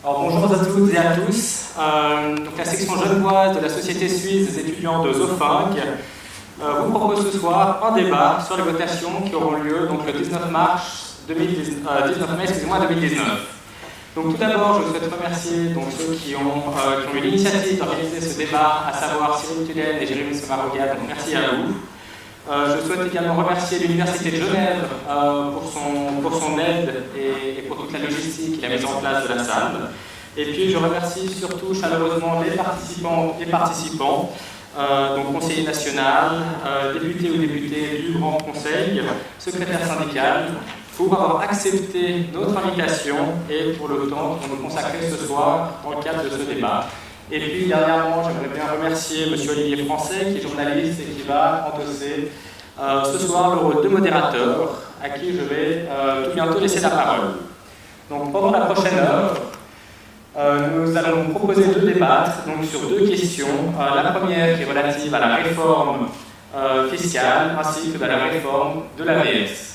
Alors, bonjour à toutes et à tous. Donc, la section genevoise de la Société suisse des étudiants de Zofinc vous propose ce soir un débat sur les votations qui auront lieu donc, le 19 mai 2019. Donc, tout d'abord, je souhaite remercier donc, ceux qui ont eu l'initiative d'organiser ce débat, à savoir Cyril Tulène et Jérémy Somaroga. Donc, merci à vous. Je souhaite également remercier l'Université de Genève pour son aide et pour toute la logistique et la mise en place de la salle. Et puis je remercie surtout chaleureusement les participants, donc conseiller national, député ou député du Grand Conseil, secrétaire syndical, pour avoir accepté notre invitation et pour le temps qu'on nous consacrait ce soir dans le cadre de ce débat. Et puis, dernièrement, j'aimerais bien remercier M. Olivier Français, qui est journaliste et qui va endosser ce soir le rôle de modérateur, à qui je vais tout bientôt laisser la parole. Donc, pendant la prochaine heure, nous allons vous proposer de débattre donc, sur deux questions. La première qui est relative à la réforme fiscale, ainsi que de la réforme de l'AVS.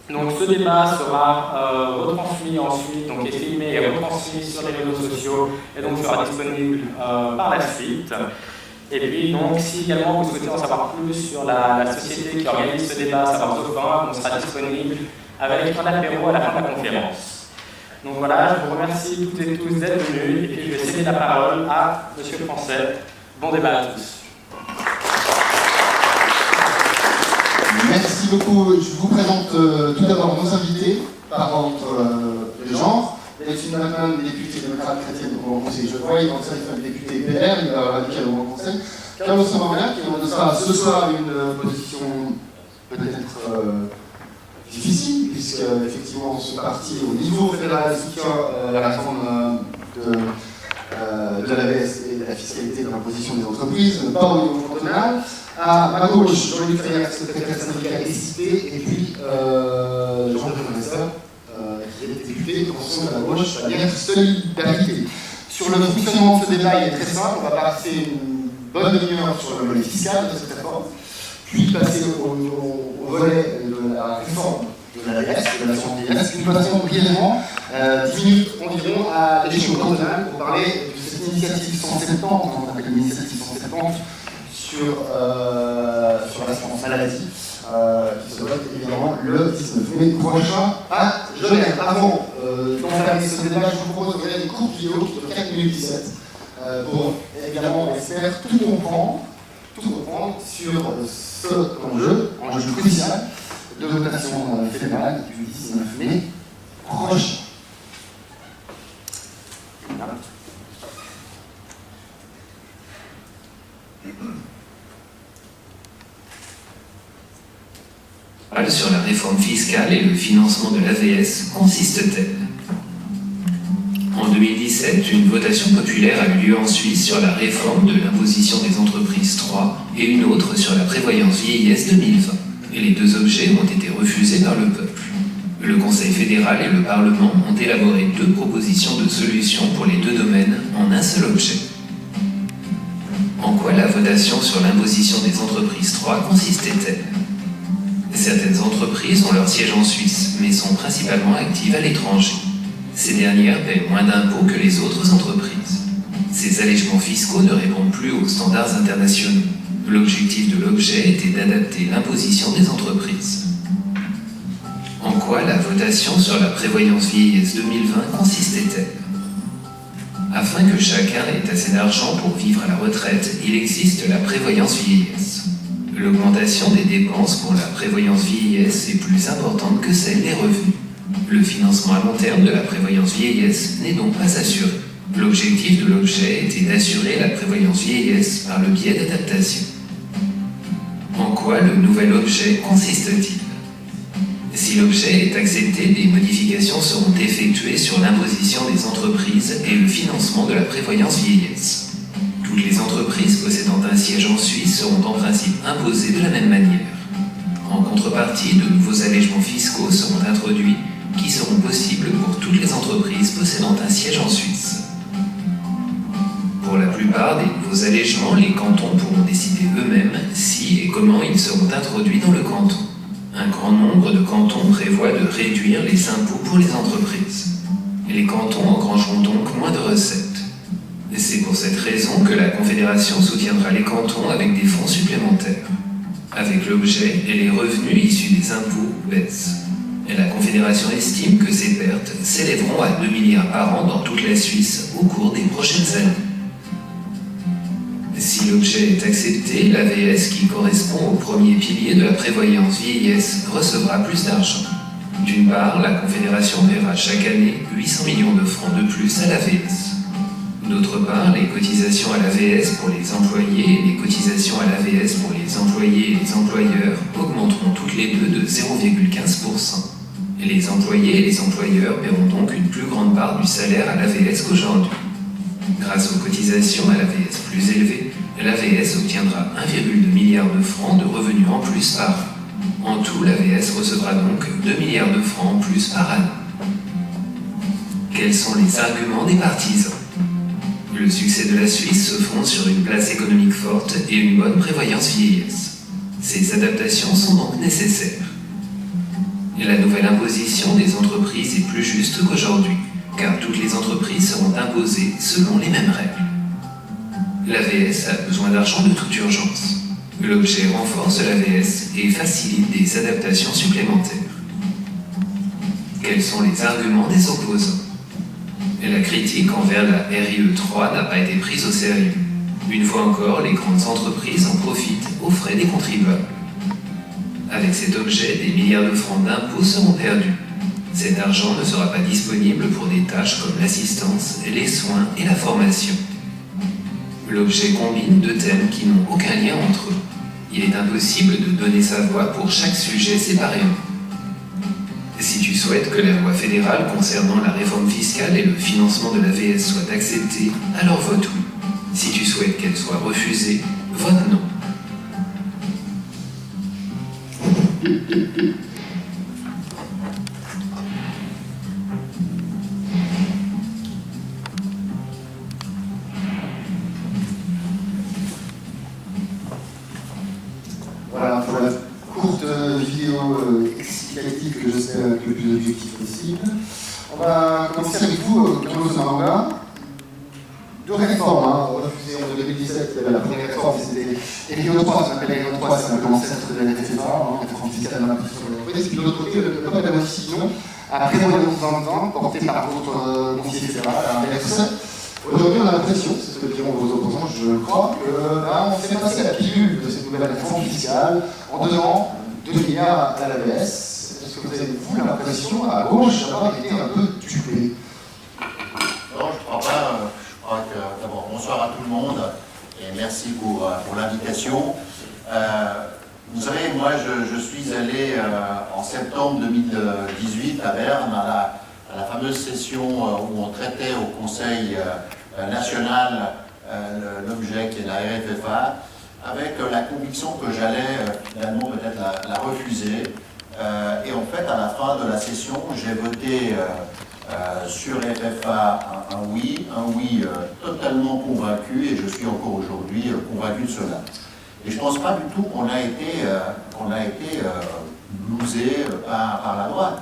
Donc ce débat sera retransmis ensuite, donc est filmé et retransmis sur les réseaux sociaux et donc sera disponible par la suite. Et puis donc si également vous souhaitez en savoir plus sur la société qui organise ce débat, savoir Zofinc, on sera disponible avec un apéro à la fin de la conférence. Donc voilà, je vous remercie toutes et tous d'être venus et puis je vais céder la parole à M. Français. Bon débat à tous. Merci beaucoup. Je vous présente tout d'abord nos invités par ordre de genre. Delphine Mackman, députée démocrate chrétienne au Grand Conseil genevois, Yvan Seifel, député PLR, libéral radical au Grand Conseil. Carlos Somaroga, qui endossera ce soir une position peut-être difficile, puisque effectivement ce parti au niveau fédéral soutient la réforme de l'AVS et de la fiscalité de l'imposition des entreprises, pas au niveau cantonal. À ma gauche, Jean-Luc Fayard, secrétaire syndical excité, et puis Jean-Pierre Masseur, qui est député, attention à la gauche, à la solidarité. Sur le fonctionnement de ce débat, il est très simple. On va passer une bonne demi-heure sur le volet fiscal de cette réforme, puis passer au volet de la réforme de l'AVS, de la l'assurance vieillesse. Nous passerons brièvement 10 minutes environ à l'échelle cantonale pour parler de cette initiative 170, qu'on appelle l'initiative 170, sur l'assurance maladie, qui se vote évidemment le 19 mai prochain à Genève. Avant d'entamer ce débat, je vous propose de regarder une courte vidéo qui dure 4 minutes 17 pour évidemment, on espère, tout comprendre sur ce enjeu crucial de votation fédérale du 19 mai prochain. Sur la réforme fiscale et le financement de l'AVS consiste-t-elle? En 2017, une votation populaire a eu lieu en Suisse sur la réforme de l'imposition des entreprises 3 et une autre sur la prévoyance vieillesse 2020. Et les deux objets ont été refusés par le peuple. Le Conseil fédéral et le Parlement ont élaboré deux propositions de solutions pour les deux domaines en un seul objet. En quoi la votation sur l'imposition des entreprises 3 consistait-elle? Certaines entreprises ont leur siège en Suisse, mais sont principalement actives à l'étranger. Ces dernières paient moins d'impôts que les autres entreprises. Ces allègements fiscaux ne répondent plus aux standards internationaux. L'objectif de l'objet était d'adapter l'imposition des entreprises. En quoi la votation sur la prévoyance vieillesse 2020 consistait-elle? Afin que chacun ait assez d'argent pour vivre à la retraite, il existe la prévoyance vieillesse. L'augmentation des dépenses pour la prévoyance vieillesse est plus importante que celle des revenus. Le financement à long terme de la prévoyance vieillesse n'est donc pas assuré. L'objectif de l'objet était d'assurer la prévoyance vieillesse par le biais d'adaptation. En quoi le nouvel objet consiste-t-il? Si l'objet est accepté, des modifications seront effectuées sur l'imposition des entreprises et le financement de la prévoyance vieillesse. Toutes les entreprises possédant un siège en Suisse seront en principe imposées de la même manière. En contrepartie, de nouveaux allègements fiscaux seront introduits qui seront possibles pour toutes les entreprises possédant un siège en Suisse. Pour la plupart des nouveaux allègements, les cantons pourront décider eux-mêmes si et comment ils seront introduits dans le canton. Un grand nombre de cantons prévoient de réduire les impôts pour les entreprises. Les cantons engrangeront donc moins de recettes. Et c'est pour cette raison que la Confédération soutiendra les cantons avec des fonds supplémentaires. Avec l'objet et les revenus issus des impôts baissent. Et la Confédération estime que ces pertes s'élèveront à 2 milliards par an dans toute la Suisse au cours des prochaines années. Si l'objet est accepté, l'AVS, qui correspond au premier pilier de la prévoyance vieillesse, recevra plus d'argent. D'une part, la Confédération paiera chaque année 800 millions de francs de plus à l'AVS. D'autre part, les cotisations à l'AVS pour les employés et les cotisations à l'AVS pour les employés et les employeurs augmenteront toutes les deux de 0,15%. Et les employés et les employeurs paieront donc une plus grande part du salaire à l'AVS qu'aujourd'hui. Grâce aux cotisations à l'AVS plus élevées, l'AVS obtiendra 1,2 milliard de francs de revenus en plus par an. En tout, l'AVS recevra donc 2 milliards de francs en plus par an. Quels sont les arguments des partisans ? Le succès de la Suisse se fonde sur une place économique forte et une bonne prévoyance vieillesse. Ces adaptations sont donc nécessaires. Et la nouvelle imposition des entreprises est plus juste qu'aujourd'hui, car toutes les entreprises seront imposées selon les mêmes règles. L'AVS a besoin d'argent de toute urgence. L'objet renforce l'AVS et facilite des adaptations supplémentaires. Quels sont les arguments des opposants ? La critique envers la RIE 3 n'a pas été prise au sérieux. Une fois encore, les grandes entreprises en profitent aux frais des contribuables. Avec cet objet, des milliards de francs d'impôts seront perdus. Cet argent ne sera pas disponible pour des tâches comme l'assistance, les soins et la formation. L'objet combine deux thèmes qui n'ont aucun lien entre eux. Il est impossible de donner sa voix pour chaque sujet séparément. Si tu souhaites que la loi fédérale concernant la réforme fiscale et le financement de l'AVS soit acceptée, alors vote oui. Si tu souhaites qu'elle soit refusée, vote non. Voilà pour la courte vidéo explicative que j'espère être le plus objectif possible. On va commencer avec vous, Carlos Maronga. Deux réformes refusées en 2017. Il y avait la première réforme, c'était RIE 3, ça s'appelle RIE 3, c'est un peu l'ancêtre de la FFA, réforme fiscale de l'impôt sur les entreprises. Puis de l'autre côté, le code de la décision, après prévoyance 20 ans, porté par votre conseiller fédéral, à RFC. Aujourd'hui, on a l'impression, c'est ce que diront vos opposants, je crois, qu'on fait passer la pilule de cette nouvelle réforme fiscale en donnant 2 milliards à l'AVS. Est-ce que vous avez, vous, l'impression, à gauche, d'avoir été un peu tupé? Non, je ne crois pas. Je crois que, d'abord, bonsoir à tout le monde et merci pour l'invitation. Vous savez, moi, je suis allé en septembre 2018 à Berne, à la fameuse session où on traitait au Conseil national l'objet qui est la RFFA, avec la conviction que j'allais finalement peut-être la refuser. Et en fait, à la fin de la session, j'ai voté sur RFFA un oui totalement convaincu, et je suis encore aujourd'hui convaincu de cela. Et je ne pense pas du tout qu'on a été blousé par la droite.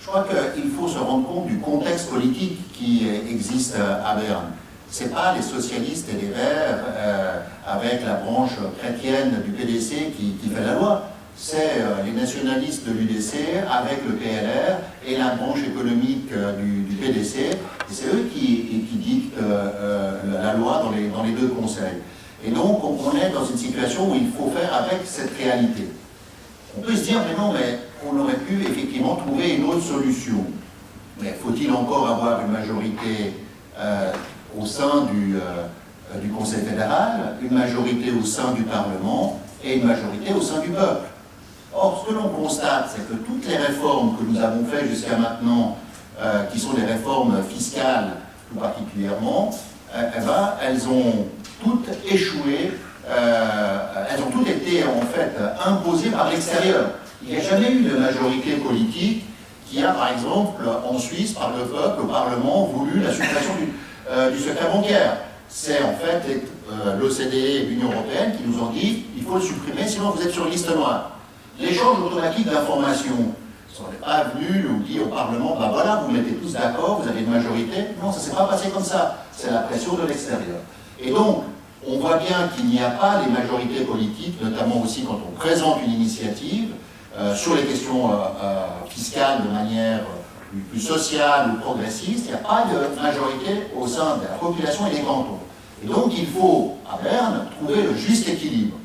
Je crois qu'il faut se rendre compte du contexte politique qui existe à Berne. Ce n'est pas les socialistes et les Verts avec la branche chrétienne du PDC qui fait la loi. C'est les nationalistes de l'UDC avec le PLR et la branche économique du PDC. Et c'est eux qui dictent la loi dans les deux conseils. Et donc on est dans une situation où il faut faire avec cette réalité. On peut se dire, mais non, mais on aurait pu effectivement trouver une autre solution. Mais faut-il encore avoir une majorité au sein du Conseil fédéral, une majorité au sein du Parlement et une majorité au sein du peuple? Or, ce que l'on constate, c'est que toutes les réformes que nous avons faites jusqu'à maintenant, qui sont des réformes fiscales tout particulièrement, elles ont toutes échoué, elles ont toutes été en fait imposées par l'extérieur. Il n'y a jamais eu de majorité politique qui a, par exemple, en Suisse, par le peuple, au Parlement, voulu la suppression du secret bancaire. C'est en fait l'OCDE et l'Union européenne qui nous ont dit il faut le supprimer, sinon vous êtes sur liste noire. L'échange automatique d'informations, Ils ne sont pas venus nous dire au Parlement, ben voilà, vous mettez tous d'accord, vous avez une majorité. Non, ça ne s'est pas passé comme ça. C'est la pression de l'extérieur. Et donc, on voit bien qu'il n'y a pas les majorités politiques, notamment aussi quand on présente une initiative sur les questions fiscales de manière plus sociale ou progressiste, il n'y a pas de majorité au sein de la population et des cantons. Et donc il faut, à Berne, trouver le juste équilibre.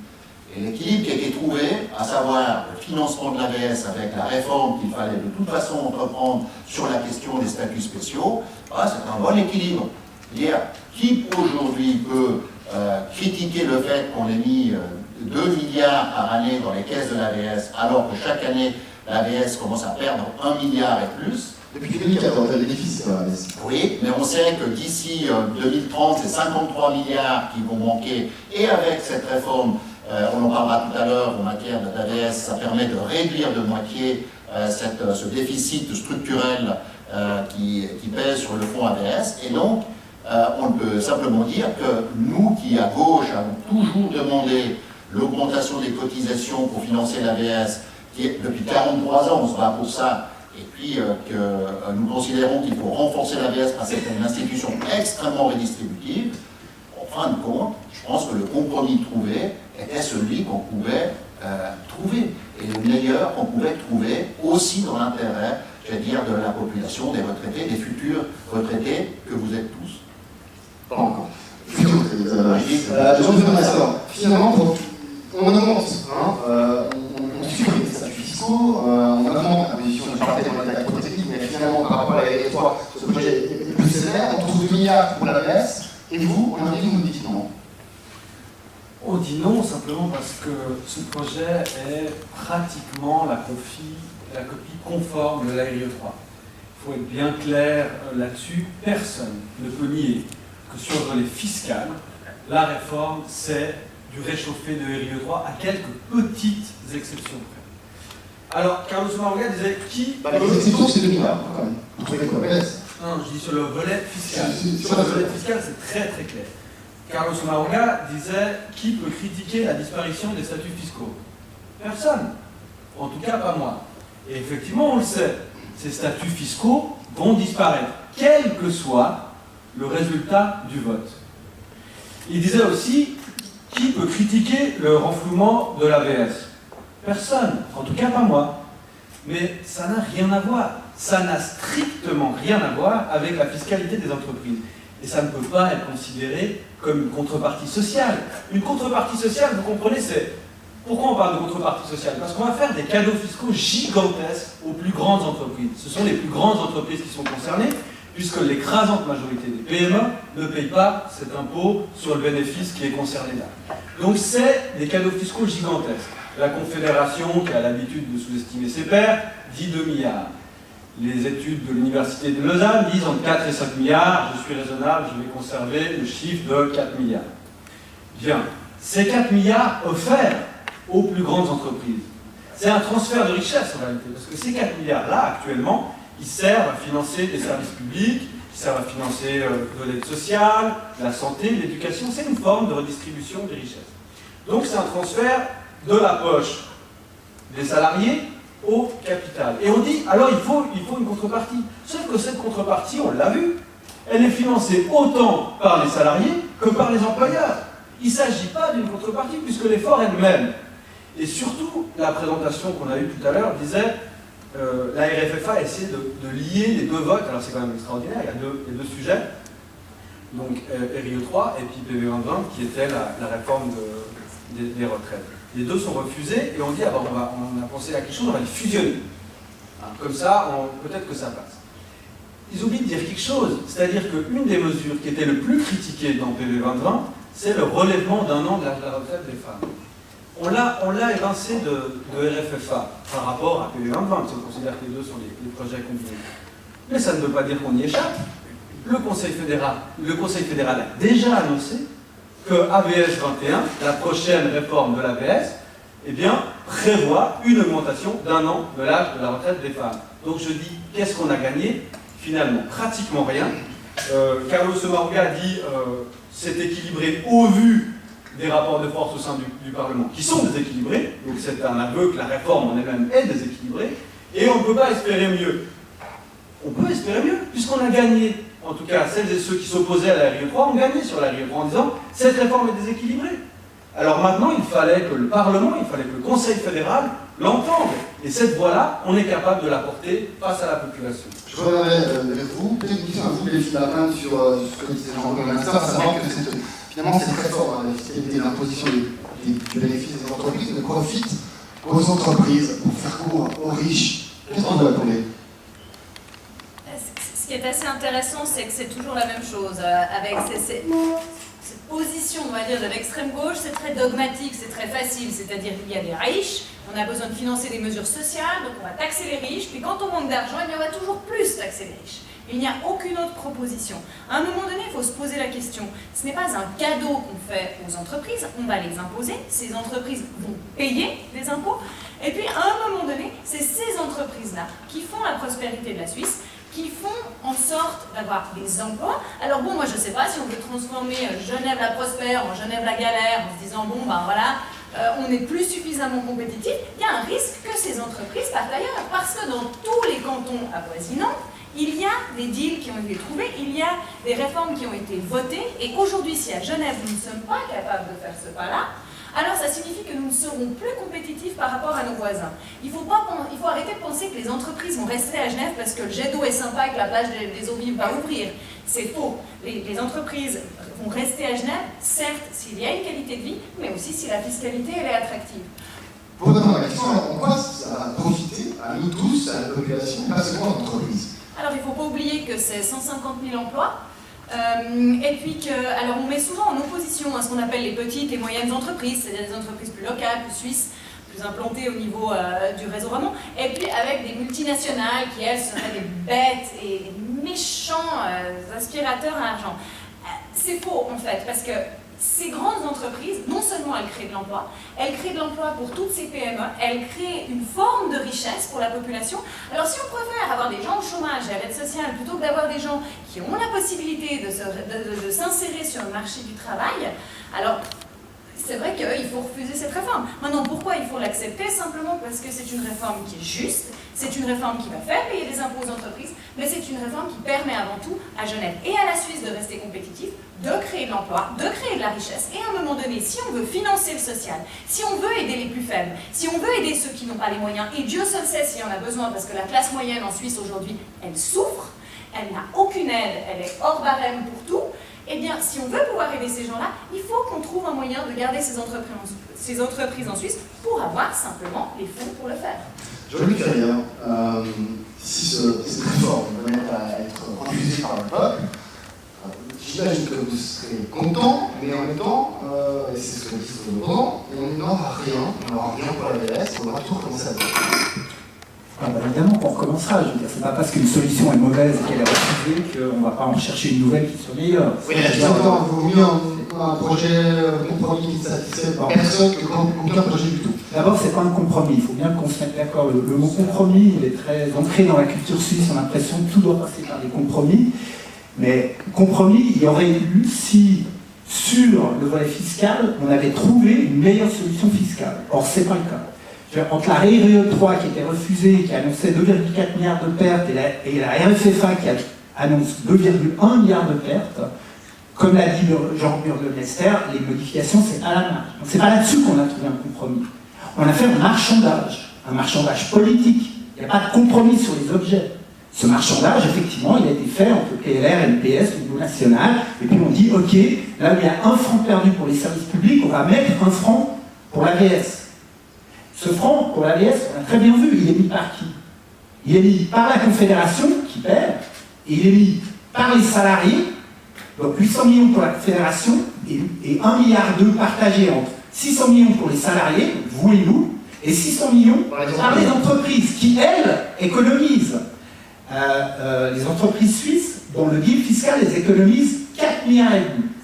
Et l'équilibre qui a été trouvé, à savoir le financement de l'AVS avec la réforme qu'il fallait de toute façon entreprendre sur la question des statuts spéciaux, c'est un bon équilibre. C'est-à-dire, qui aujourd'hui peut critiquer le fait qu'on ait mis 2 milliards par année dans les caisses de l'AVS, alors que chaque année, l'AVS commence à perdre 1 milliard et plus. Depuis 2014, il y a des déficits dans l'AVS. Oui, mais on sait que d'ici 2030, c'est 53 milliards qui vont manquer. Et avec cette réforme, on en parlera tout à l'heure en matière d'AVS, ça permet de réduire de moitié ce déficit structurel qui pèse sur le fonds AVS. Et donc, on peut simplement dire que nous qui, à gauche, avons toujours demandé l'augmentation des cotisations pour financer l'AVS, qui depuis 43 ans, on se bat pour ça, et puis que nous considérons qu'il faut renforcer l'AVS parce que c'est une institution extrêmement redistributive, en fin de compte, je pense que le compromis trouvé était celui qu'on pouvait trouver, et le meilleur qu'on pouvait trouver aussi dans l'intérêt, je vais dire, de la population, des retraités, des futurs retraités que vous êtes tous. Pas encore. Futurs retraités, Jean-Benoît Massor, finalement, on augmente, on supprime les statuts fiscaux, on augmente la position de partage dans l'attaque protective, mais finalement, par rapport à la LR3, ce projet est plus sévère, on trouve 2 milliards pour l'AVS, et vous, aujourd'hui, vous nous dites non. On dit non simplement parce que ce projet est pratiquement la copie conforme de la RIE 3. Il faut être bien clair là-dessus, personne ne peut nier que sur le volet fiscal, la réforme c'est du réchauffé de RIE 3 à quelques petites exceptions près. Alors, Carlos Maurga disait qui... les exceptions, c'est 2 milliards, quand même. Vous trouvez quoi, Non, je dis sur le volet fiscal. Sur le volet fiscal, c'est très très clair. Carlos Maurga disait qui peut critiquer la disparition des statuts fiscaux? Personne. En tout cas, pas moi. Et effectivement, on le sait, ces statuts fiscaux vont disparaître, quel que soit le résultat du vote. Il disait aussi qui peut critiquer le renflouement de l'AVS? Personne. En tout cas, pas moi. Mais ça n'a rien à voir. Ça n'a strictement rien à voir avec la fiscalité des entreprises. Et ça ne peut pas être considéré comme une contrepartie sociale. Une contrepartie sociale, vous comprenez, c'est... Pourquoi on parle de contrepartie sociale? Parce qu'on va faire des cadeaux fiscaux gigantesques aux plus grandes entreprises. Ce sont les plus grandes entreprises qui sont concernées, puisque l'écrasante majorité des PME ne payent pas cet impôt sur le bénéfice qui est concerné là. Donc c'est des cadeaux fiscaux gigantesques. La Confédération, qui a l'habitude de sous-estimer ses pairs, dit 2 milliards. Les études de l'Université de Lausanne disent entre 4 et 5 milliards, je suis raisonnable, je vais conserver le chiffre de 4 milliards. Bien, ces 4 milliards offerts aux plus grandes entreprises, c'est un transfert de richesse en réalité, parce que ces 4 milliards-là, actuellement, ils servent à financer des services publics, ils servent à financer de l'aide sociale, la santé, l'éducation, c'est une forme de redistribution des richesses. Donc c'est un transfert de la poche des salariés au capital. Et on dit, alors il faut une contrepartie. Sauf que cette contrepartie, on l'a vu, elle est financée autant par les salariés que par les employeurs. Il ne s'agit pas d'une contrepartie puisque l'effort est le même. Et surtout, la présentation qu'on a eue tout à l'heure disait la RFFA a essayé de lier les deux votes. Alors c'est quand même extraordinaire, il y a deux sujets. Donc RIE 3 et puis PV 2020 qui était la réforme des retraites. Les deux sont refusés et on dit, on a pensé à quelque chose, on va les fusionner. Comme ça, peut-être que ça passe. Ils oublient de dire quelque chose, c'est-à-dire qu'une des mesures qui était le plus critiquée dans PV 2020, c'est le relèvement d'un an de l'âge de la retraite des femmes. On l'a évincé de RFFA par rapport à PV 2020, parce qu'on considère que les deux sont les projets combinés. Mais ça ne veut pas dire qu'on y échappe. Le Conseil fédéral a déjà annoncé que AVS 21, la prochaine réforme de l'AVS, prévoit une augmentation d'1 an de l'âge de la retraite des femmes. Donc je dis, qu'est-ce qu'on a gagné? Finalement, pratiquement rien. Carlos Maurga a dit c'est équilibré au vu des rapports de force au sein du Parlement, qui sont déséquilibrés, donc c'est un aveu que la réforme en elle-même est déséquilibrée, Et on ne peut pas espérer mieux. On peut espérer mieux, puisqu'on a gagné. En tout cas, celles et ceux qui s'opposaient à la RIE 3 ont gagné sur la RIE 3 en disant « cette réforme est déséquilibrée ». Alors maintenant, il fallait que le Parlement, il fallait que le Conseil fédéral l'entende. Et cette voix-là, on est capable de la porter face à la population. Je reviendrai vers vous. Peut-être une question à vous, les Lapin, sur ce que disait Jean-Paul Ganstar, à savoir que finalement cette réforme, la fiscalité et l'imposition du bénéfice des entreprises ne profite qu'aux entreprises pour faire court aux riches. Qu'est-ce qu'on doit répondre? Ce qui est assez intéressant, c'est que c'est toujours la même chose. Avec cette position, on va dire, de l'extrême gauche, c'est très dogmatique, c'est très facile. C'est-à-dire qu'il y a des riches, on a besoin de financer des mesures sociales, donc on va taxer les riches, puis quand on manque d'argent, on va toujours plus taxer les riches. Il n'y a aucune autre proposition. À un moment donné, il faut se poser la question. Ce n'est pas un cadeau qu'on fait aux entreprises, on va les imposer, ces entreprises vont payer des impôts, et puis à un moment donné, c'est ces entreprises-là qui font la prospérité de la Suisse, qui font en sorte d'avoir des emplois. Alors bon, moi je ne sais pas si on veut transformer Genève la prospère en Genève la galère, en se disant bon ben voilà, on n'est plus suffisamment compétitif. Il y a un risque que ces entreprises partent ailleurs, parce que dans tous les cantons avoisinants, il y a des deals qui ont été trouvés, il y a des réformes qui ont été votées, et aujourd'hui si à Genève nous ne sommes pas capables de faire ce pas-là, alors ça signifie que nous ne serons plus compétitifs par rapport à nos voisins. Il faut arrêter de penser que les entreprises vont rester à Genève parce que le jet d'eau est sympa et que la plage des eaux vives va ouvrir. C'est faux. Les entreprises vont rester à Genève, certes, s'il y a une qualité de vie, mais aussi si la fiscalité elle est attractive. Pour répondre à la question, en quoi ça va profiter à nous tous, à la population, pas seulement aux entreprises? Alors il ne faut pas oublier que c'est 150 000 emplois. Et puis alors on met souvent en opposition à ce qu'on appelle les petites et moyennes entreprises, c'est-à-dire des entreprises plus locales, plus suisses, plus implantées au niveau du réseau Ramon, et puis avec des multinationales qui, elles, seraient des bêtes et des méchants aspirateurs à l'argent. C'est faux, en fait, parce que ces grandes entreprises, non seulement elles créent de l'emploi, elles créent de l'emploi pour toutes ces PME, elles créent une forme de richesse pour la population. Alors si on préfère avoir des gens au chômage et à l'aide sociale plutôt que d'avoir des gens qui ont la possibilité de s'insérer sur le marché du travail, alors c'est vrai qu'il faut refuser cette réforme. Maintenant, pourquoi il faut l'accepter? Simplement parce que c'est une réforme qui est juste, c'est une réforme qui va faire payer des impôts aux entreprises, mais c'est une réforme qui permet avant tout à Genève et à la Suisse de rester compétitifs, de créer de l'emploi, de créer de la richesse. Et à un moment donné, si on veut financer le social, si on veut aider les plus faibles, si on veut aider ceux qui n'ont pas les moyens, et Dieu seul sait s'il y en a besoin, parce que la classe moyenne en Suisse aujourd'hui, elle souffre, elle n'a aucune aide, elle est hors barème pour tout. Eh bien, si on veut pouvoir aider ces gens-là, il faut qu'on trouve un moyen de garder ces entreprises en Suisse pour avoir simplement les fonds pour le faire. Jean-Luc Carrière, si cette réforme venait à être refusée par le peuple, j'imagine que vous serez content, mais en même temps, et c'est ce que disent vos opposants, on n'aura rien pour la VS, on aura tout recommencé à faire. Évidemment qu'on recommencera, je veux dire, c'est pas parce qu'une solution est mauvaise et qu'elle est refusée qu'on ne va pas en chercher une nouvelle qui soit meilleure. Oui, mais il vaut mieux un projet compromis qui ne satisfait personne qu'aucun projet du tout. D'abord, c'est pas un compromis, il faut bien qu'on se mette d'accord. Le mot compromis, il est très ancré dans la culture suisse, on a l'impression que tout doit passer par des compromis. Mais compromis, il y aurait eu si, sur le volet fiscal, on avait trouvé une meilleure solution fiscale. Or, c'est pas le cas. Entre la RIE 3 qui était refusée, qui annonçait 2,4 milliards de pertes, et la RFFA qui annonce 2,1 milliards de pertes, comme l'a dit Jean-Burgemester, les modifications, c'est à la marge. Donc c'est pas là-dessus qu'on a trouvé un compromis. On a fait un marchandage politique. Il n'y a pas de compromis sur les objets. Ce marchandage, effectivement, il a été fait entre PLR et le PS au niveau national, et puis on dit, ok, là où il y a 1 franc perdu pour les services publics, on va mettre 1 franc pour l'AVS. Ce franc, pour l'AVS, on a très bien vu, il est mis par qui? Il est mis par la Confédération, qui perd, et il est mis par les salariés, donc 800 millions pour la Confédération, et 1,2 milliard partagé entre 600 millions pour les salariés, vous et nous, et 600 millions par les entreprises, qui, elles, économisent. Les entreprises suisses, dont le deal fiscal, les économisent 4,5 milliards.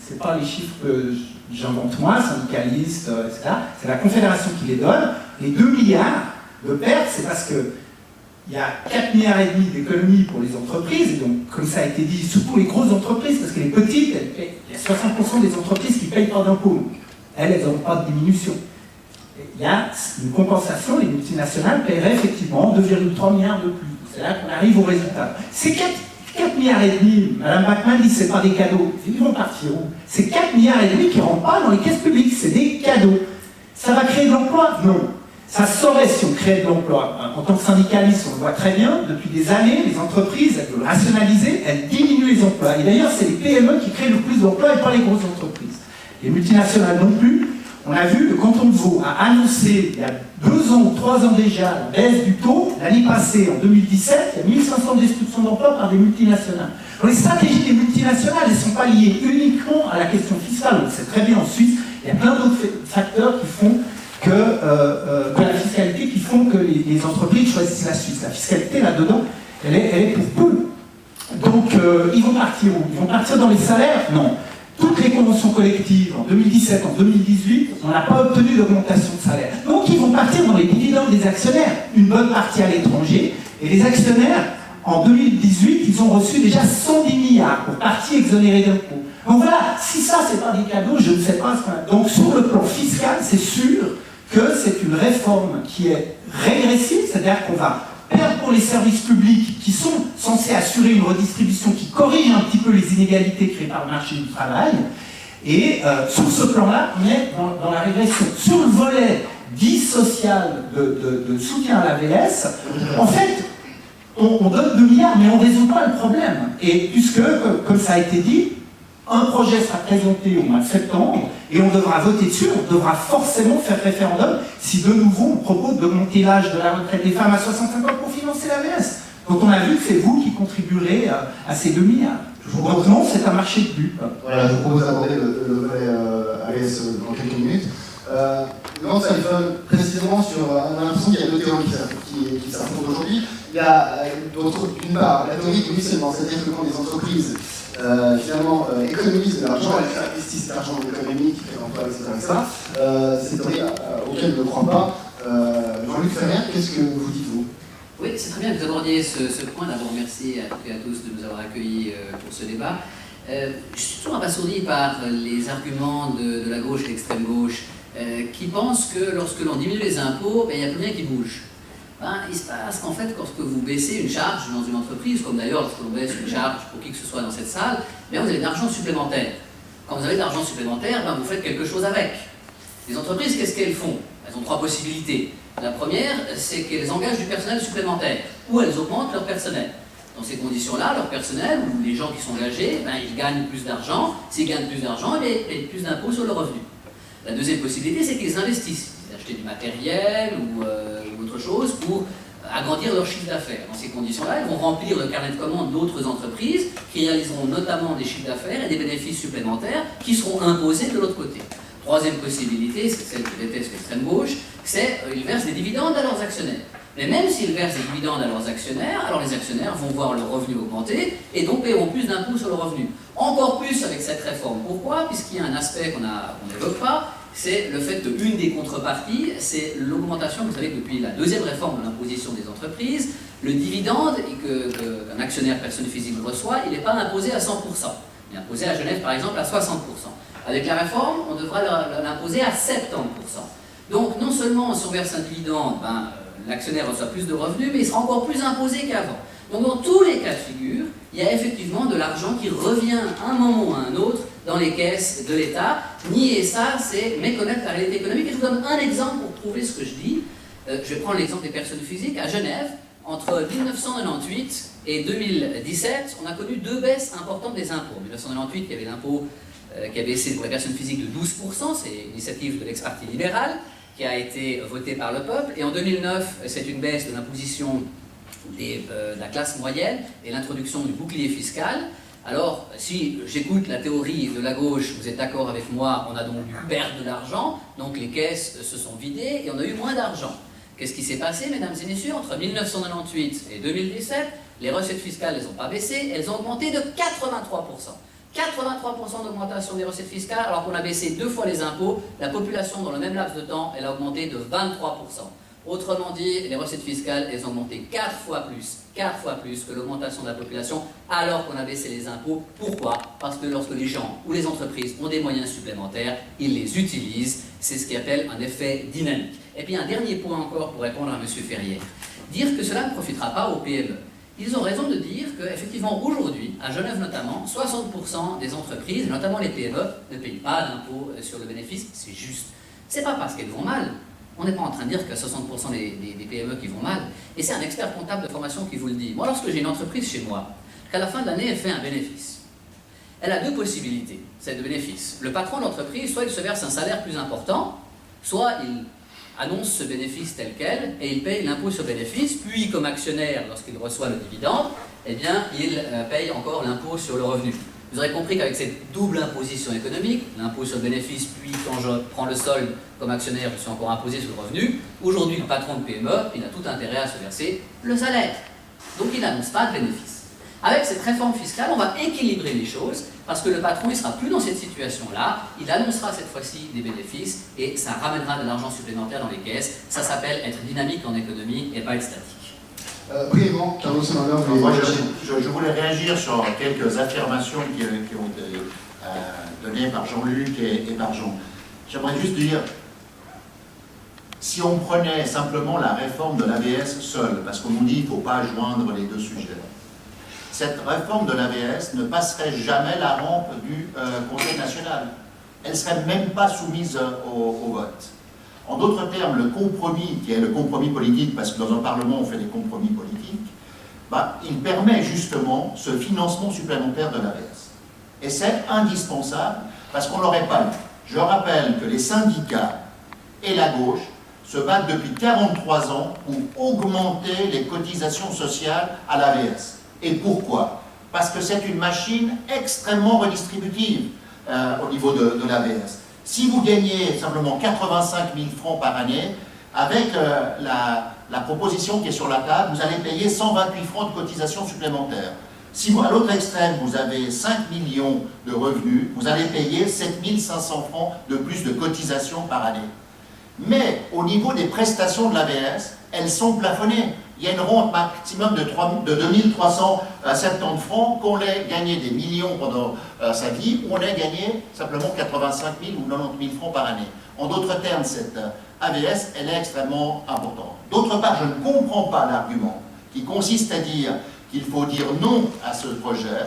Ce n'est pas les chiffres que j'invente moi, syndicalistes, etc. C'est la Confédération qui les donne. Les 2 milliards de pertes, c'est parce qu'il y a 4,5 milliards d'économies pour les entreprises, et donc, comme ça a été dit, surtout les grosses entreprises, parce que les petites, il y a 60% des entreprises qui ne payent pas d'impôts. Elles n'ont pas de diminution. il y a une compensation, les multinationales paieraient effectivement 2,3 milliards de plus. C'est là qu'on arrive au résultat. C'est 4 milliards et demi, Mme Bachmann dit que ce n'est pas des cadeaux. Ils vont partir où? C'est 4 milliards et demi qui ne rentrent pas dans les caisses publiques, c'est des cadeaux. Ça va créer de l'emploi? Non. Ça saurait si on créait de l'emploi. En tant que syndicaliste, on le voit très bien, depuis des années, les entreprises, elles veulent rationaliser, elles diminuent les emplois. Et d'ailleurs, c'est les PME qui créent le plus d'emplois et pas les grosses entreprises. Les multinationales non plus. On a vu, le canton de Vaud a annoncé, il y a 2 ans ou 3 ans déjà, la baisse du taux. L'année passée, en 2017, il y a 1500 destructions d'emplois par des multinationales. Donc les stratégies des multinationales, elles ne sont pas liées uniquement à la question fiscale. On le sait très bien en Suisse, il y a plein d'autres facteurs qui font que la fiscalité, qui font que les entreprises choisissent la Suisse. La fiscalité, là-dedans, elle est pour peu. Donc, ils vont partir où? Ils vont partir dans les salaires? Non. Toutes les conventions collectives, en 2017, en 2018, on n'a pas obtenu d'augmentation de salaire. Donc, ils vont partir dans les dividendes des actionnaires. Une bonne partie à l'étranger. Et les actionnaires, en 2018, ils ont reçu déjà 110 milliards pour partie exonérée d'impôts. Donc voilà, si ça, c'est pas des cadeaux, je ne sais pas ce qu'on a. Donc, sur le plan fiscal, c'est sûr que c'est une réforme qui est régressive, c'est-à-dire qu'on va perdre pour les services publics qui sont censés assurer une redistribution qui corrige un petit peu les inégalités créées par le marché du travail. Et sur ce plan-là, on est dans la régression. Sur le volet dit social de soutien à l'AVS, en fait, on donne 2 milliards, mais on ne résout pas le problème. Et puisque, comme ça a été dit, un projet sera présenté au mois de septembre et on devra voter dessus, on devra forcément faire référendum si de nouveau on propose d'augmenter l'âge de la retraite des femmes à 65 ans pour financer l'AVS. Donc on a vu que c'est vous qui contribuerez à ces 2 milliards. Donc non, c'est un marché de but. Voilà, je vous propose d'aborder le volet AVS dans quelques minutes. Laurent Sullivan, précisément, on a l'impression qu'il y a 2 théories qui s'affrontent aujourd'hui. Il y a d'une part la théorie du ruissellement, c'est-à-dire que quand les entreprises finalement économisent de l'argent, elles investissent l'argent dans l'économie, qui fait l'emploi, etc. C'est une théorie auquel je ne crois pas. Jean-Luc Ferrer, qu'est-ce que vous dites-vous? Oui, c'est très bien que vous abordiez ce point. D'abord, merci à toutes et à tous de nous avoir accueillis pour ce débat. Je suis toujours abasourdi par les arguments de la gauche et de l'extrême gauche qui pensent que lorsque l'on diminue les impôts, il n'y a plus rien qui bouge. Il se passe qu'en fait, lorsque vous baissez une charge dans une entreprise, comme d'ailleurs lorsque l'on baisse une charge pour qui que ce soit dans cette salle, vous avez de l'argent supplémentaire. Quand vous avez de l'argent supplémentaire, vous faites quelque chose avec. Les entreprises, qu'est-ce qu'elles font? Elles ont 3 possibilités. La première, c'est qu'elles engagent du personnel supplémentaire, ou elles augmentent leur personnel. Dans ces conditions-là, leur personnel, ou les gens qui sont engagés, ils gagnent plus d'argent. S'ils gagnent plus d'argent, ils payent plus d'impôts sur le revenu. La deuxième possibilité, c'est qu'ils investissent. Acheter du matériel ou autre chose pour agrandir leur chiffre d'affaires. Dans ces conditions-là, ils vont remplir le carnet de commandes d'autres entreprises qui réaliseront notamment des chiffres d'affaires et des bénéfices supplémentaires qui seront imposés de l'autre côté. Troisième possibilité, c'est celle que déteste l'extrême gauche, c'est qu'ils versent des dividendes à leurs actionnaires. Mais même s'ils versent des dividendes à leurs actionnaires, alors les actionnaires vont voir leur revenu augmenter et donc paieront plus d'impôts sur le revenu. Encore plus avec cette réforme. Pourquoi? Puisqu'il y a un aspect qu'on n'évoque pas, c'est le fait qu'une des contreparties, c'est l'augmentation, vous savez, depuis la deuxième réforme de l'imposition des entreprises, le dividende qu'un actionnaire personne physique reçoit, il n'est pas imposé à 100%. Il est imposé à Genève, par exemple, à 60%. Avec la réforme, on devra l'imposer à 70%. Donc, non seulement si on verse un dividende, l'actionnaire reçoit plus de revenus, mais il sera encore plus imposé qu'avant. Donc, dans tous les cas de figure, il y a effectivement de l'argent qui revient à un moment ou à un autre dans les caisses de l'État. Nier ça, c'est méconnaître la réalité économique. Et je vous donne un exemple pour prouver ce que je dis. Je vais prendre l'exemple des personnes physiques. À Genève, entre 1998 et 2017, on a connu 2 baisses importantes des impôts. En 1998, il y avait l'impôt qui a baissé pour les personnes physiques de 12%, c'est une initiative de l'ex-parti libéral qui a été votée par le peuple. Et en 2009, c'est une baisse de l'imposition de la classe moyenne et l'introduction du bouclier fiscal. Alors, si j'écoute la théorie de la gauche, vous êtes d'accord avec moi, on a donc dû perdre de l'argent, donc les caisses se sont vidées et on a eu moins d'argent. Qu'est-ce qui s'est passé, mesdames et messieurs? Entre 1998 et 2017, les recettes fiscales, elles n'ont pas baissé, elles ont augmenté de 83%. 83% d'augmentation des recettes fiscales, alors qu'on a baissé 2 fois les impôts, la population, dans le même laps de temps, elle a augmenté de 23%. Autrement dit, les recettes fiscales, elles ont augmenté 4 fois plus que l'augmentation de la population, alors qu'on a baissé les impôts. Pourquoi? Parce que lorsque les gens ou les entreprises ont des moyens supplémentaires, ils les utilisent. C'est ce qu'on appelle un effet dynamique. Et puis un dernier point encore pour répondre à M. Ferrière. Dire que cela ne profitera pas aux PME. Ils ont raison de dire qu'effectivement aujourd'hui, à Genève notamment, 60% des entreprises, notamment les PME, ne payent pas d'impôt sur le bénéfice. C'est juste. C'est pas parce qu'elles vont mal. On n'est pas en train de dire qu'il y a 60% des PME qui vont mal. Et c'est un expert comptable de formation qui vous le dit. Moi, lorsque j'ai une entreprise chez moi, qu'à la fin de l'année, elle fait un bénéfice, elle a deux possibilités, cette bénéfice. Le patron de l'entreprise, soit il se verse un salaire plus important, soit il annonce ce bénéfice tel quel et il paye l'impôt sur bénéfice, puis comme actionnaire, lorsqu'il reçoit le dividende, eh bien, il paye encore l'impôt sur le revenu. Vous aurez compris qu'avec cette double imposition économique, l'impôt sur le bénéfice, puis quand je prends le solde comme actionnaire, je suis encore imposé sur le revenu, aujourd'hui, le patron de PME, il a tout intérêt à se verser le salaire. Donc il n'annonce pas de bénéfice. Avec cette réforme fiscale, on va équilibrer les choses, parce que le patron, il ne sera plus dans cette situation-là, il annoncera cette fois-ci des bénéfices, et ça ramènera de l'argent supplémentaire dans les caisses. Ça s'appelle être dynamique en économie et pas être statique. Brièvement, Carlos Sonander, moi, je voulais réagir sur quelques affirmations qui ont été données par Jean-Luc et par Jean. J'aimerais juste dire, si on prenait simplement la réforme de l'AVS seule, parce qu'on nous dit qu'il ne faut pas joindre les deux sujets, cette réforme de l'AVS ne passerait jamais la rampe du Conseil national. Elle ne serait même pas soumise au vote. En d'autres termes, le compromis, qui est le compromis politique, parce que dans un Parlement on fait des compromis politiques, il permet justement ce financement supplémentaire de l'AVS. Et c'est indispensable, parce qu'on n'aurait pas eu. Je rappelle que les syndicats et la gauche se battent depuis 43 ans pour augmenter les cotisations sociales à l'AVS. Et pourquoi? Parce que c'est une machine extrêmement redistributive au niveau de l'AVS. Si vous gagnez simplement 85 000 francs par année, avec la proposition qui est sur la table, vous allez payer 128 francs de cotisation supplémentaire. Si vous, à l'autre extrême, vous avez 5 millions de revenus, vous allez payer 7 500 francs de plus de cotisation par année. Mais au niveau des prestations de l'AVS, elles sont plafonnées. Il y a une rente maximum de 2 370 francs, qu'on ait gagné des millions pendant sa vie, ou on ait gagné simplement 85 000 ou 90 000 francs par année. En d'autres termes, cette AVS, elle est extrêmement importante. D'autre part, je ne comprends pas l'argument qui consiste à dire qu'il faut dire non à ce projet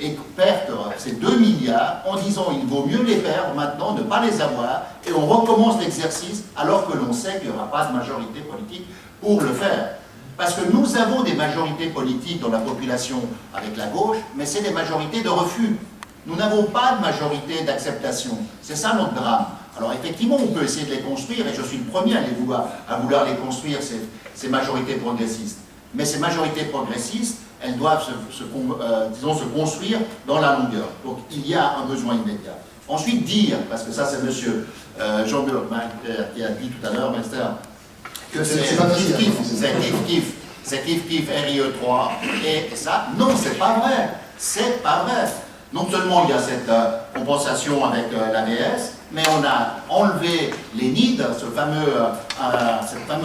et perdre ces 2 milliards en disant il vaut mieux les perdre maintenant, ne pas les avoir, et on recommence l'exercice alors que l'on sait qu'il n'y aura pas de majorité politique pour le faire. Parce que nous avons des majorités politiques dans la population avec la gauche, mais c'est des majorités de refus. Nous n'avons pas de majorité d'acceptation. C'est ça notre drame. Alors effectivement, on peut essayer de les construire, et je suis le premier à vouloir les construire, ces majorités progressistes. Mais ces majorités progressistes, elles doivent se construire dans la longueur. Donc il y a un besoin immédiat. Ensuite, dire, parce que ça c'est M. Jean-Bernard qui a dit tout à l'heure, que c'est kiff-kiff RIE3, et ça, non, c'est pas vrai. C'est pas vrai. Non seulement il y a cette compensation avec l'AVS, mais on a enlevé les NID, ce fameux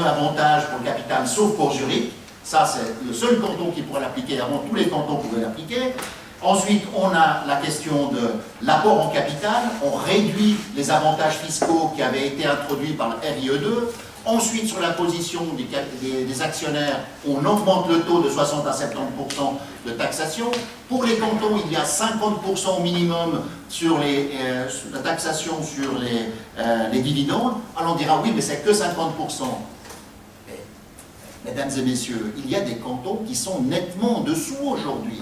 avantage pour le capital, sauf pour Zurich. Ça, c'est le seul canton qui pourrait l'appliquer. Avant, tous les cantons pouvaient l'appliquer. Ensuite, on a la question de l'apport en capital. On réduit les avantages fiscaux qui avaient été introduits par le RIE2. Ensuite, sur la position des actionnaires, on augmente le taux de 60 à 70% de taxation. Pour les cantons, il y a 50% au minimum sur la taxation sur les dividendes. Alors on dira oui, mais c'est que 50%. Mais, mesdames et messieurs, il y a des cantons qui sont nettement en dessous aujourd'hui.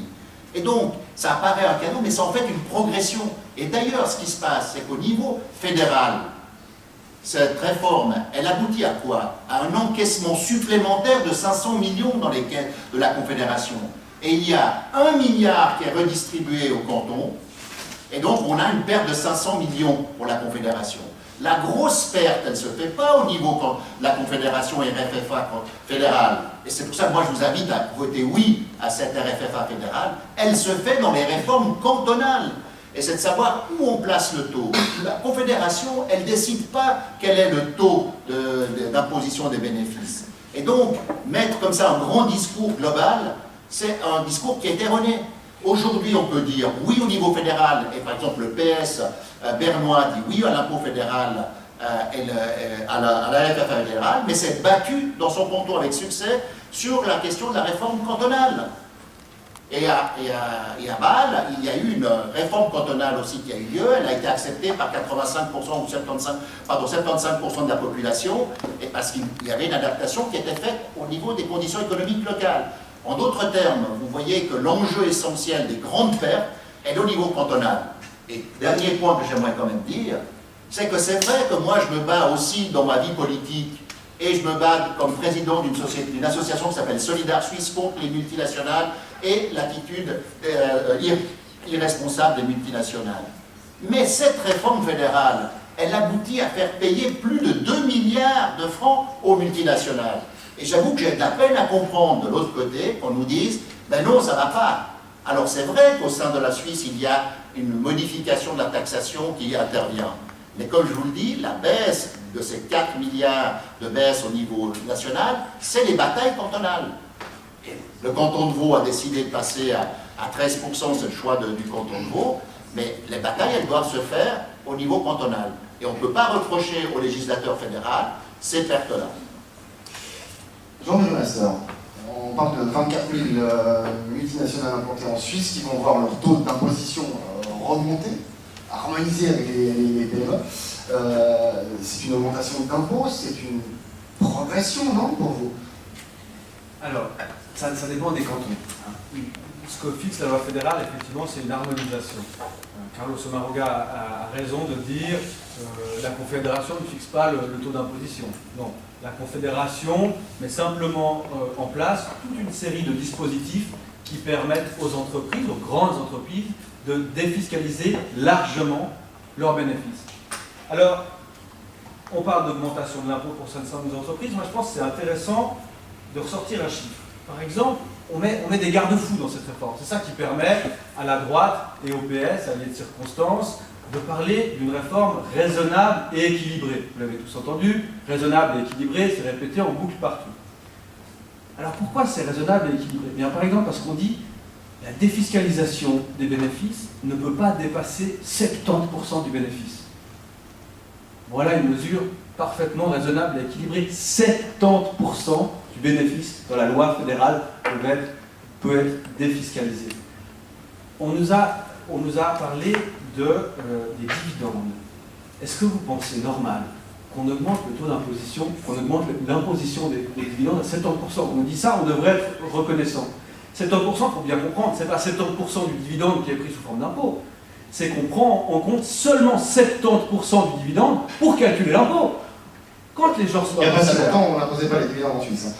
Et donc, ça apparaît un cadeau, mais c'est en fait une progression. Et d'ailleurs, ce qui se passe, c'est qu'au niveau fédéral, cette réforme, elle aboutit à quoi? À un encaissement supplémentaire de 500 millions dans les caisses de la Confédération. Et il y a 1 milliard qui est redistribué au canton, et donc on a une perte de 500 millions pour la Confédération. La grosse perte, elle ne se fait pas au niveau de la Confédération et RFFA fédérale. Et c'est pour ça que moi je vous invite à voter oui à cette RFFA fédérale. Elle se fait dans les réformes cantonales. Et c'est de savoir où on place le taux. La Confédération, elle ne décide pas quel est le taux d'imposition des bénéfices. Et donc, mettre comme ça un grand discours global, c'est un discours qui est erroné. Aujourd'hui, on peut dire oui au niveau fédéral, et par exemple le PS bernois dit oui à l'impôt fédéral à la FFA fédérale, mais s'est battue dans son canton avec succès sur la question de la réforme cantonale. Et à Bâle, il y a eu une réforme cantonale aussi qui a eu lieu. Elle a été acceptée par 85% ou 75% de la population, et parce qu'il y avait une adaptation qui était faite au niveau des conditions économiques locales. En d'autres termes, vous voyez que l'enjeu essentiel des grandes pertes est au niveau cantonal. Et dernier point que j'aimerais quand même dire, c'est que c'est vrai que moi je me bats aussi dans ma vie politique, et je me bats comme président d'une association qui s'appelle Solidar Suisse contre les multinationales et l'attitude irresponsable des multinationales. Mais cette réforme fédérale, elle aboutit à faire payer plus de 2 milliards de francs aux multinationales. Et j'avoue que j'ai de la peine à comprendre de l'autre côté qu'on nous dise « ben non, ça ne va pas ». Alors c'est vrai qu'au sein de la Suisse, il y a une modification de la taxation qui intervient. Mais comme je vous le dis, la baisse de ces 4 milliards de baisse au niveau national, c'est les batailles cantonales. Et le canton de Vaud a décidé de passer à 13%, c'est le choix du canton de Vaud, mais les batailles, elles doivent se faire au niveau cantonal. Et on ne peut pas reprocher au législateur fédéral ces pertes-là. Jean-Marie Master, on parle de 24 000 multinationales implantées en Suisse qui vont voir leur taux d'imposition remonter, harmoniser avec les PME. C'est une augmentation d'impôts, c'est une progression, non, pour vous? Alors, ça dépend des cantons. Ce que fixe la loi fédérale, effectivement, c'est une harmonisation. Carlos Maroga a raison de dire que la Confédération ne fixe pas le taux d'imposition. Non, la Confédération met simplement en place toute une série de dispositifs qui permettent aux entreprises, aux grandes entreprises, de défiscaliser largement leurs bénéfices. Alors, on parle d'augmentation de l'impôt pour certaines entreprises. Moi, je pense que c'est intéressant de ressortir un chiffre. Par exemple, on met des garde-fous dans cette réforme. C'est ça qui permet à la droite et au PS, alliés de circonstance, de parler d'une réforme raisonnable et équilibrée. Vous l'avez tous entendu, raisonnable et équilibrée, c'est répété en boucle partout. Alors pourquoi c'est raisonnable et équilibré? Bien, par exemple, parce qu'on dit la défiscalisation des bénéfices ne peut pas dépasser 70% du bénéfice. Voilà une mesure parfaitement raisonnable et équilibrée. 70% du bénéfice dans la loi fédérale peut être défiscalisé. On nous a parlé des dividendes. Est-ce que vous pensez normal qu'on augmente le taux d'imposition, qu'on augmente l'imposition des dividendes à 70%? On nous dit ça, on devrait être reconnaissant. 70%, il faut bien comprendre, ce n'est pas 70% du dividende qui est pris sous forme d'impôt. C'est qu'on prend en compte seulement 70% du dividende pour calculer l'impôt. Quand les gens sont... Il n'y a pas si longtemps, on n'imposait pas les dividendes en Suisse.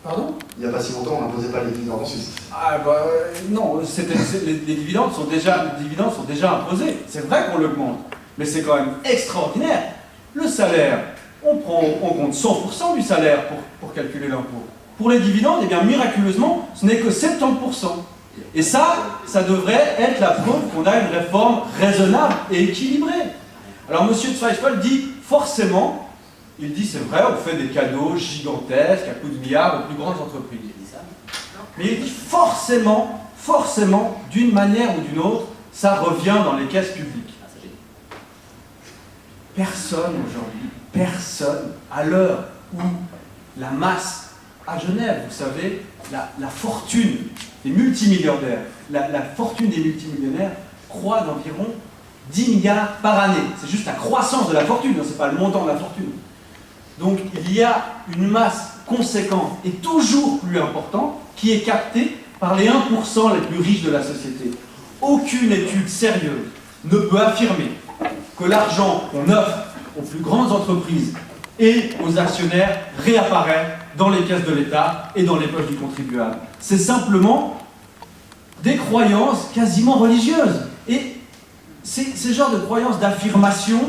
Pardon? Il n'y a pas si longtemps, on n'imposait pas les dividendes en Suisse. Ah bah non, les dividendes sont déjà imposés. C'est vrai qu'on l'augmente, mais c'est quand même extraordinaire. Le salaire, on prend en compte 100% du salaire pour calculer l'impôt. Pour les dividendes, eh bien miraculeusement, ce n'est que 70%. Et ça devrait être la preuve qu'on a une réforme raisonnable et équilibrée. Alors M. Zweifel dit forcément, il dit c'est vrai, on fait des cadeaux gigantesques à coups de milliards aux plus grandes entreprises. Mais il dit forcément, d'une manière ou d'une autre, ça revient dans les caisses publiques. Personne aujourd'hui, personne, à l'heure où la masse, à Genève, vous savez, la fortune des multimilliardaires, la fortune des multimillionnaires croît d'environ 10 milliards par année. C'est juste la croissance de la fortune, ce n'est pas le montant de la fortune. Donc il y a une masse conséquente et toujours plus importante qui est captée par les 1% les plus riches de la société. Aucune étude sérieuse ne peut affirmer que l'argent qu'on offre aux plus grandes entreprises et aux actionnaires réapparaît dans les caisses de l'État et dans les poches du contribuable. C'est simplement des croyances quasiment religieuses. Et ces genres de croyances d'affirmation,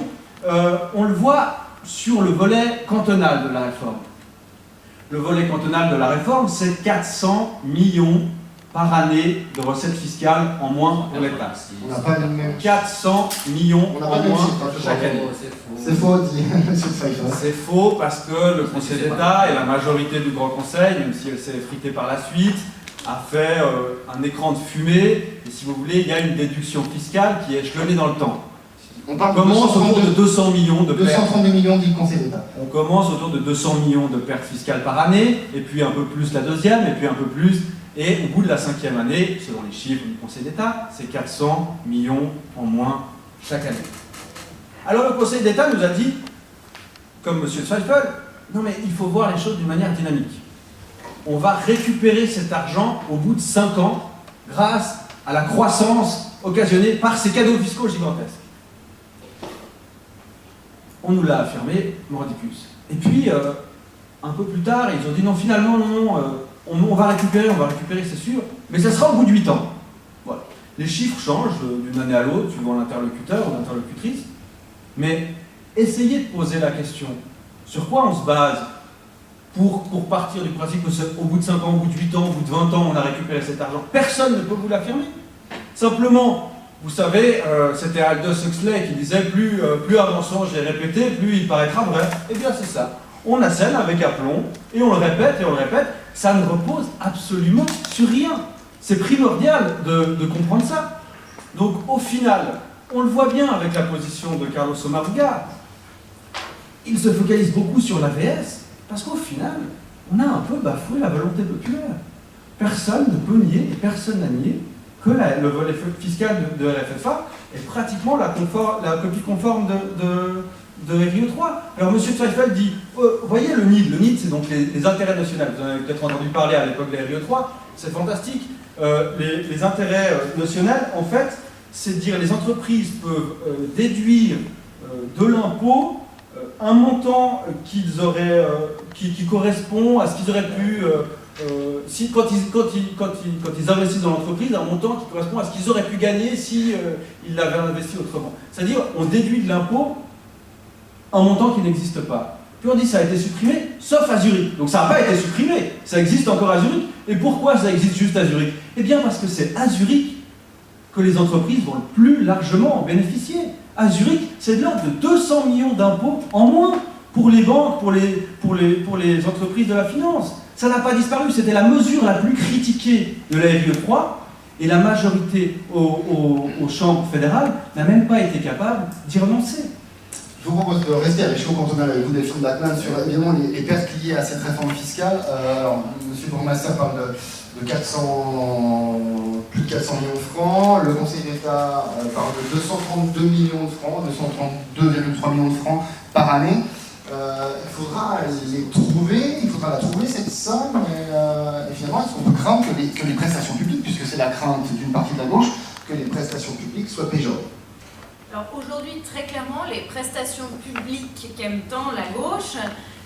on le voit sur le volet cantonal de la réforme. Le volet cantonal de la réforme, c'est 400 millions par année de recettes fiscales en moins pour l'État. On n'a pas le même... 400 millions en moins chaque année. C'est faux, dit M. Zweifel. C'est faux parce que le Conseil d'État et la majorité du Grand Conseil, même si elle s'est effritée par la suite, a fait un écran de fumée. Et si vous voulez, il y a une déduction fiscale qui est échelonnée dans le temps. On parle commence autour de 200 millions de pertes. 232 millions dit le Conseil d'État. On commence autour de 200 millions de pertes fiscales par année, et puis un peu plus la deuxième, et puis un peu plus. Et au bout de la 5e année, selon les chiffres du Conseil d'État, c'est 400 millions en moins chaque année. Alors le Conseil d'État nous a dit, comme M. Zweifel, non mais il faut voir les choses d'une manière dynamique. On va récupérer cet argent au bout de 5 ans grâce à la croissance occasionnée par ces cadeaux fiscaux gigantesques. On nous l'a affirmé, mordicus. Et puis, un peu plus tard, ils ont dit non, finalement, non, on va récupérer, c'est sûr, mais ça sera au bout de 8 ans. Voilà. Les chiffres changent d'une année à l'autre, suivant l'interlocuteur ou l'interlocutrice, mais essayez de poser la question, sur quoi on se base pour partir du principe qu'au bout de 5 ans, au bout de 8 ans, au bout de 20 ans, on a récupéré cet argent. Personne ne peut vous l'affirmer. Simplement, vous savez, c'était Aldous Huxley qui disait plus un mensonge est répété, plus il paraîtra vrai. Eh bien, c'est ça. On assène avec aplomb, et on le répète, ça ne repose absolument sur rien. C'est primordial de comprendre ça. Donc, au final, on le voit bien avec la position de Carlos Sommaruga, il se focalise beaucoup sur l'AVS, parce qu'au final, on a un peu bafoué la volonté populaire. Personne ne peut nier, et personne n'a nié, que le volet fiscal de RFFA est pratiquement la copie conforme de RIE 3. Alors M. Zweifel dit, voyez le NID c'est donc les intérêts nationaux, vous en avez peut-être entendu parler à l'époque de la RIE 3, c'est fantastique. Les intérêts nationaux, en fait, c'est dire les entreprises peuvent déduire de l'impôt un montant qui correspond à ce qu'ils auraient pu, quand ils investissent dans l'entreprise, un montant qui correspond à ce qu'ils auraient pu gagner s'ils l'avaient investi autrement. C'est-à-dire, on déduit de l'impôt un montant qui n'existe pas. Puis on dit ça a été supprimé, sauf à Zurich. Donc ça n'a pas été supprimé, ça existe encore à Zurich. Et pourquoi ça existe juste à Zurich? Eh bien parce que c'est à Zurich que les entreprises vont le plus largement en bénéficier. À Zurich, c'est de l'ordre de 200 millions d'impôts en moins pour les banques, pour les entreprises de la finance. Ça n'a pas disparu, c'était la mesure la plus critiquée de la RIE 3, et la majorité aux chambres fédérales n'a même pas été capable d'y renoncer. Je vous propose de rester avec Chaud cantonal avec vous, Delphine Bachmann, sur évidemment les pertes liées à cette réforme fiscale. M. Bourgmesser parle de plus de 400 millions de francs. Le Conseil d'État parle de 232 millions de francs, 232,3 millions de francs par année. Il faudra la trouver cette somme, et finalement, est-ce qu'on peut craindre que les prestations publiques, puisque c'est la crainte d'une partie de la gauche, que les prestations publiques soient péjorées? Alors aujourd'hui, très clairement, les prestations publiques qu'aime tant la gauche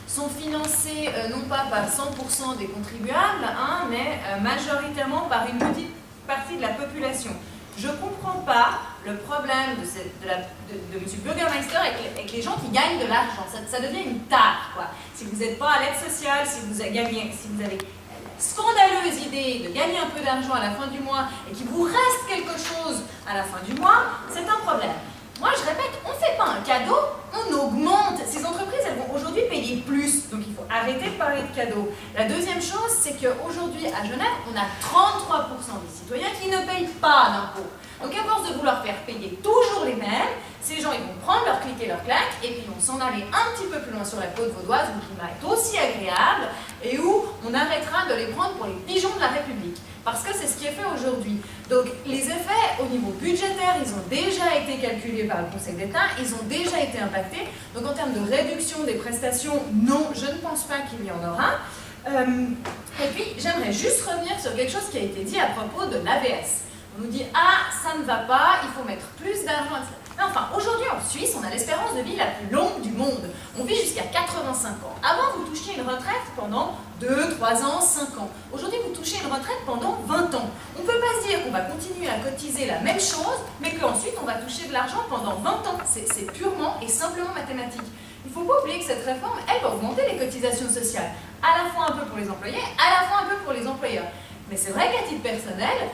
sont financées non pas par 100% des contribuables, mais majoritairement par une petite partie de la population. Je ne comprends pas le problème de M. Bürgermeister avec les gens qui gagnent de l'argent. Ça devient une tare, quoi. Si vous n'êtes pas à l'aide sociale, si vous avez scandaleuse idée de gagner un peu d'argent à la fin du mois et qu'il vous reste quelque chose à la fin du mois, c'est un problème. Moi, je répète, on ne fait pas un cadeau, on augmente. Ces entreprises, elles vont aujourd'hui payer plus. Donc, il faut arrêter de parler de cadeaux. La deuxième chose, c'est qu'aujourd'hui, à Genève, on a 33% des citoyens qui ne payent pas d'impôts. Donc, à force de vouloir faire payer toujours les mêmes, ces gens, ils vont prendre leur clic et leur claque, et puis ils vont s'en aller un petit peu plus loin sur la côte vaudoise, où le climat est aussi agréable, et où on arrêtera de les prendre pour les pigeons de la République. Parce que c'est ce qui est fait aujourd'hui. Donc les effets au niveau budgétaire, ils ont déjà été calculés par le Conseil d'État, ils ont déjà été impactés. Donc en termes de réduction des prestations, non, je ne pense pas qu'il y en aura. Et puis j'aimerais juste revenir sur quelque chose qui a été dit à propos de l'AVS. On nous dit « Ah, ça ne va pas, il faut mettre plus d'argent, etc. » Mais enfin, aujourd'hui en Suisse, on a l'espérance de vie la plus longue du monde. On vit jusqu'à 85 ans. Avant, vous touchiez une retraite pendant 2, 3 ans, 5 ans. Aujourd'hui, vous touchez une retraite pendant 20 ans. On ne peut pas se dire qu'on va continuer à cotiser la même chose, mais qu'ensuite on va toucher de l'argent pendant 20 ans. C'est purement et simplement mathématique. Il ne faut pas oublier que cette réforme, elle va augmenter les cotisations sociales. À la fois un peu pour les employés, à la fois un peu pour les employeurs. Mais c'est vrai qu'à titre personnel,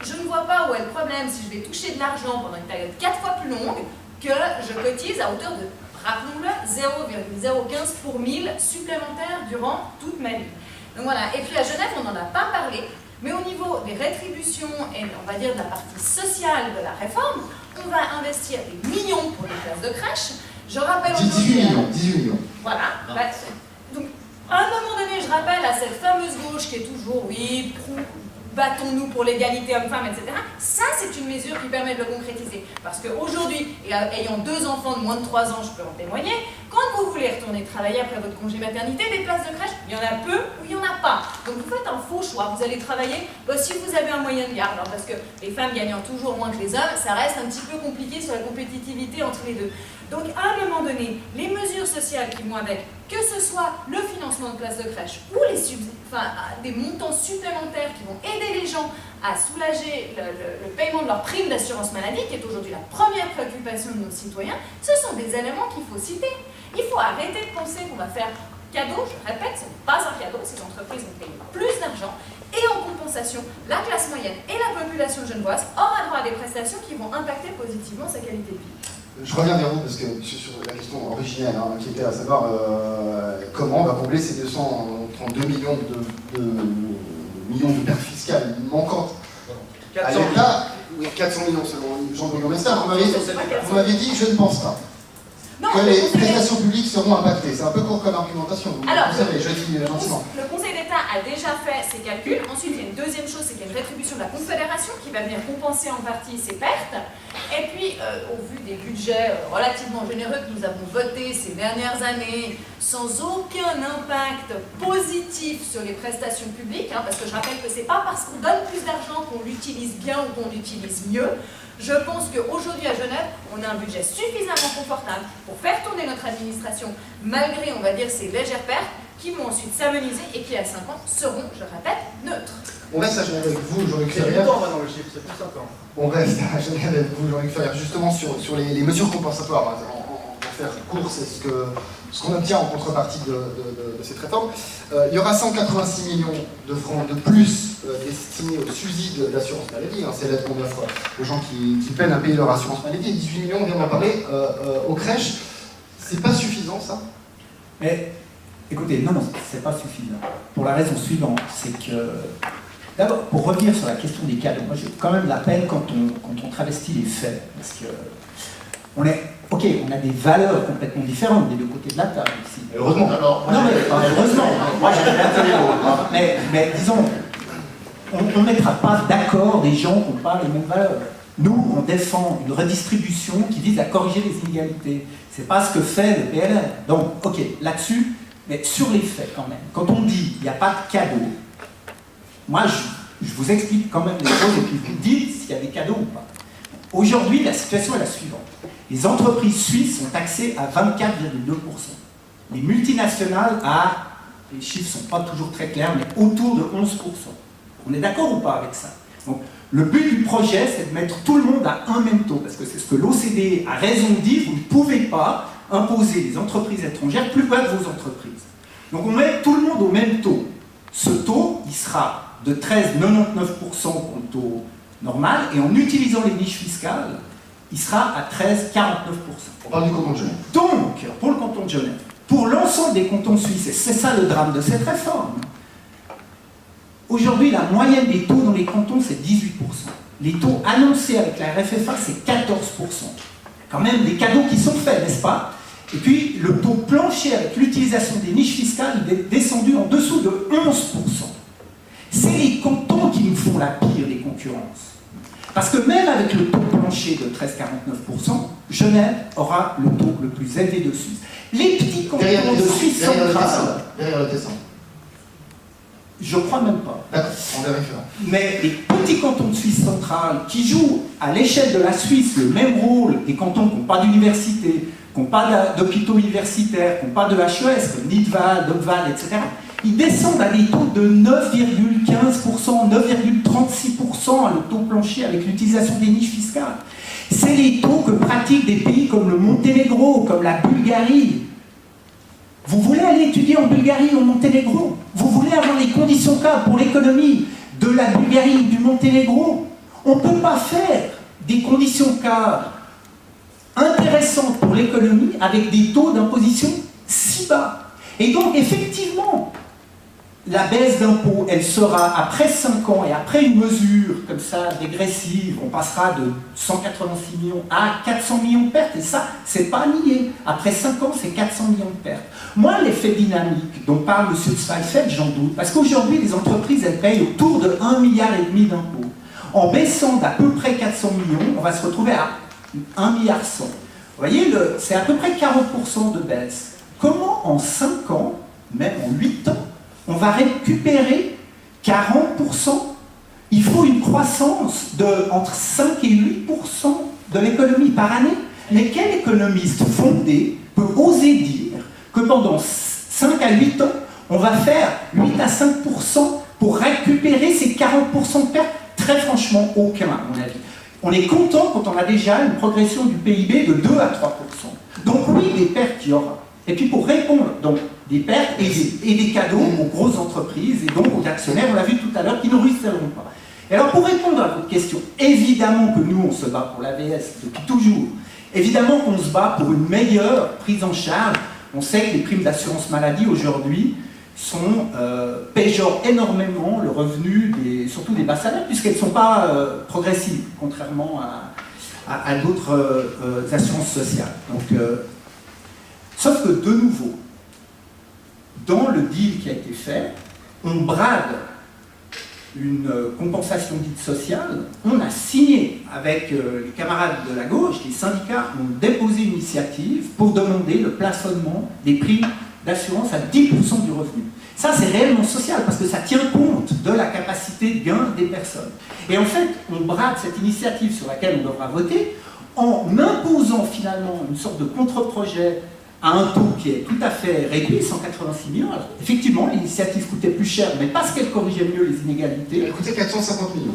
je ne vois pas où est le problème si je vais toucher de l'argent pendant une période 4 fois plus longue que je cotise à hauteur de, rappelons-le, 0,015 pour 1000 supplémentaires durant toute ma vie. Donc voilà, et puis à Genève, on n'en a pas parlé, mais au niveau des rétributions et on va dire de la partie sociale de la réforme, on va investir des millions pour les places de crèche. Je rappelle 18 millions, 18 millions. Voilà. Donc, à un moment donné, je rappelle à cette fameuse gauche qui est toujours, oui, battons-nous pour l'égalité homme-femme, etc. Ça, c'est une mesure qui permet de le concrétiser. Parce qu'aujourd'hui, ayant 2 enfants de moins de 3 ans, je peux en témoigner, quand vous voulez retourner travailler après votre congé maternité, des places de crèche, il y en a peu ou il n'y en a pas. Donc vous faites un faux choix. Vous allez travailler, si vous avez un moyen de garde, parce que les femmes gagnant toujours moins que les hommes, ça reste un petit peu compliqué sur la compétitivité entre les deux. Donc à un moment donné, les mesures sociales qui vont avec, que ce soit le financement de places de crèche ou des montants supplémentaires qui vont aider les gens à soulager le paiement de leur prime d'assurance maladie, qui est aujourd'hui la première préoccupation de nos citoyens, ce sont des éléments qu'il faut citer. Il faut arrêter de penser qu'on va faire cadeau, je répète, ce n'est pas un cadeau, ces entreprises vont payer plus d'argent, et en compensation, la classe moyenne et la population genevoise aura droit à des prestations qui vont impacter positivement sa qualité de vie. Je reviens vers vous parce que sur la question originelle, qui était à savoir comment on va combler ces 232 millions de pertes fiscales manquantes à l'État. 400 millions selon Jean-Bruno Mester. Vous m'avez dit, je ne pense pas. Non, que les prestations publiques seront impactées. C'est un peu court comme argumentation. Alors, vous savez, je dis gentiment. Le Conseil d'État a déjà fait ses calculs. Ensuite, il y a une deuxième chose, c'est qu'il y a une rétribution de la Confédération qui va venir compenser en partie ces pertes. Et puis, au vu des budgets relativement généreux que nous avons votés ces dernières années, sans aucun impact positif sur les prestations publiques, parce que je rappelle que c'est pas parce qu'on donne plus d'argent qu'on l'utilise bien ou qu'on l'utilise mieux. Je pense qu'aujourd'hui à Genève, on a un budget suffisamment confortable pour faire tourner notre administration, malgré, on va dire, ces légères pertes, qui vont ensuite s'ameniser et qui, à 5 ans, seront, je répète, neutres. On reste à Genève avec vous, Jean-Luc C'est Ferrière. plus temps maintenant le chiffre, c'est plus 5 ans. On reste à Genève avec vous, Jean-Luc Ferrière, justement sur les mesures compensatoires. Pour faire court, c'est ce qu'on obtient en contrepartie de cette réforme. Il y aura 186 millions de francs de plus destinés au subside d'assurance maladie. C'est l'aide qu'on offre aux gens qui peinent à payer leur assurance maladie. 18 millions, on vient d'en parler, aux crèches. C'est pas suffisant, ça? Mais écoutez, non, c'est pas suffisant. Pour la raison suivante, c'est que, d'abord, pour revenir sur la question des cadeaux, moi j'ai quand même la peine quand on travestit les faits. Parce que on a des valeurs complètement différentes des deux côtés de la table ici. Heureusement. Non, mais heureusement. Moi j'ai rien fait. Mais disons, on ne mettra pas d'accord des gens qui n'ont pas les mêmes valeurs. Nous, on défend une redistribution qui vise à corriger les inégalités. C'est pas ce que fait le PLR. Donc, ok, là-dessus, mais sur les faits quand même. Quand on dit qu'il n'y a pas de cadeau, moi je vous explique quand même les choses et puis vous dites s'il y a des cadeaux ou pas. Aujourd'hui, la situation est la suivante. Les entreprises suisses sont taxées à 24,2%. Les multinationales les chiffres ne sont pas toujours très clairs, mais autour de 11%. On est d'accord ou pas avec ça? Donc, le but du projet, c'est de mettre tout le monde à un même taux, parce que c'est ce que l'OCDE a raison de dire, vous ne pouvez pas imposer les entreprises étrangères plus bas que vos entreprises. Donc on met tout le monde au même taux. Ce taux, il sera de 13,99% pour le taux normal, et en utilisant les niches fiscales, il sera à 13,49%. On parle du canton de Genève. Donc, pour le canton de Genève, pour l'ensemble des cantons suisses, et c'est ça le drame de cette réforme, aujourd'hui, la moyenne des taux dans les cantons, c'est 18%. Les taux annoncés avec la RFFA, c'est 14%. Quand même des cadeaux qui sont faits, n'est-ce pas? Et puis, le taux plancher avec l'utilisation des niches fiscales, il est descendu en dessous de 11%. C'est les cantons qui nous font la pire des concurrences. Parce que même avec le taux plancher de 13,49%, Genève aura le taux le plus élevé de Suisse. Les petits cantons de Suisse centrale... Derrière le Tessin. Je crois même pas. D'accord, on vérifiera. Mais les petits cantons de Suisse centrale qui jouent à l'échelle de la Suisse le même rôle des cantons qui n'ont pas d'université, qui n'ont pas d'hôpitaux universitaires, qui n'ont pas de HES, comme Nidval, Dobval, etc., ils descendent à des taux de 9,15%, 9,36% à le taux plancher avec l'utilisation des niches fiscales. C'est les taux que pratiquent des pays comme le Monténégro, comme la Bulgarie. Vous voulez aller étudier en Bulgarie ou au Monténégro? Vous voulez avoir les conditions cadres pour l'économie de la Bulgarie ou du Monténégro? On ne peut pas faire des conditions cadres intéressantes pour l'économie avec des taux d'imposition si bas. Et donc, effectivement, la baisse d'impôts, elle sera après 5 ans et après une mesure comme ça dégressive, on passera de 186 millions à 400 millions de pertes, et ça, c'est pas nié. Après 5 ans, c'est 400 millions de pertes. Moi, l'effet dynamique dont parle M. Zweifeld, j'en doute, parce qu'aujourd'hui, les entreprises, elles payent autour de 1,5 milliard d'impôts. En baissant d'à peu près 400 millions, on va se retrouver à 1,1 milliard. Vous voyez, c'est à peu près 40% de baisse. Comment en 5 ans, même en 8 ans, on va récupérer 40%? Il faut une croissance de entre 5 et 8% de l'économie par année. Mais quel économiste fondé peut oser dire que pendant 5 à 8 ans, on va faire 8 à 5% pour récupérer ces 40% de pertes? Très franchement, aucun, à mon avis. On est content quand on a déjà une progression du PIB de 2 à 3%. Donc oui, des pertes il y aura. Et puis pour répondre, donc des pertes et des cadeaux aux grosses entreprises et donc aux actionnaires, on l'a vu tout à l'heure, qui ne ruisselleront pas. Et alors pour répondre à votre question, évidemment que nous on se bat pour l'AVS depuis toujours. Évidemment qu'on se bat pour une meilleure prise en charge. On sait que les primes d'assurance maladie aujourd'hui péjorent énormément le revenu, surtout des bas salaires, puisqu'elles ne sont pas progressives, contrairement à d'autres assurances sociales. Donc, sauf que, de nouveau, dans le deal qui a été fait, on brade une compensation dite sociale. On a signé avec les camarades de la gauche, les syndicats ont déposé une initiative pour demander le plafonnement des primes d'assurance à 10% du revenu. Ça, c'est réellement social, parce que ça tient compte de la capacité de gain des personnes. Et en fait, on brade cette initiative sur laquelle on devra voter en imposant finalement une sorte de contre-projet à un taux qui est tout à fait réduit, 186 millions. Alors, effectivement, l'initiative coûtait plus cher, mais parce qu'elle corrigeait mieux les inégalités. Elle coûtait 450 millions.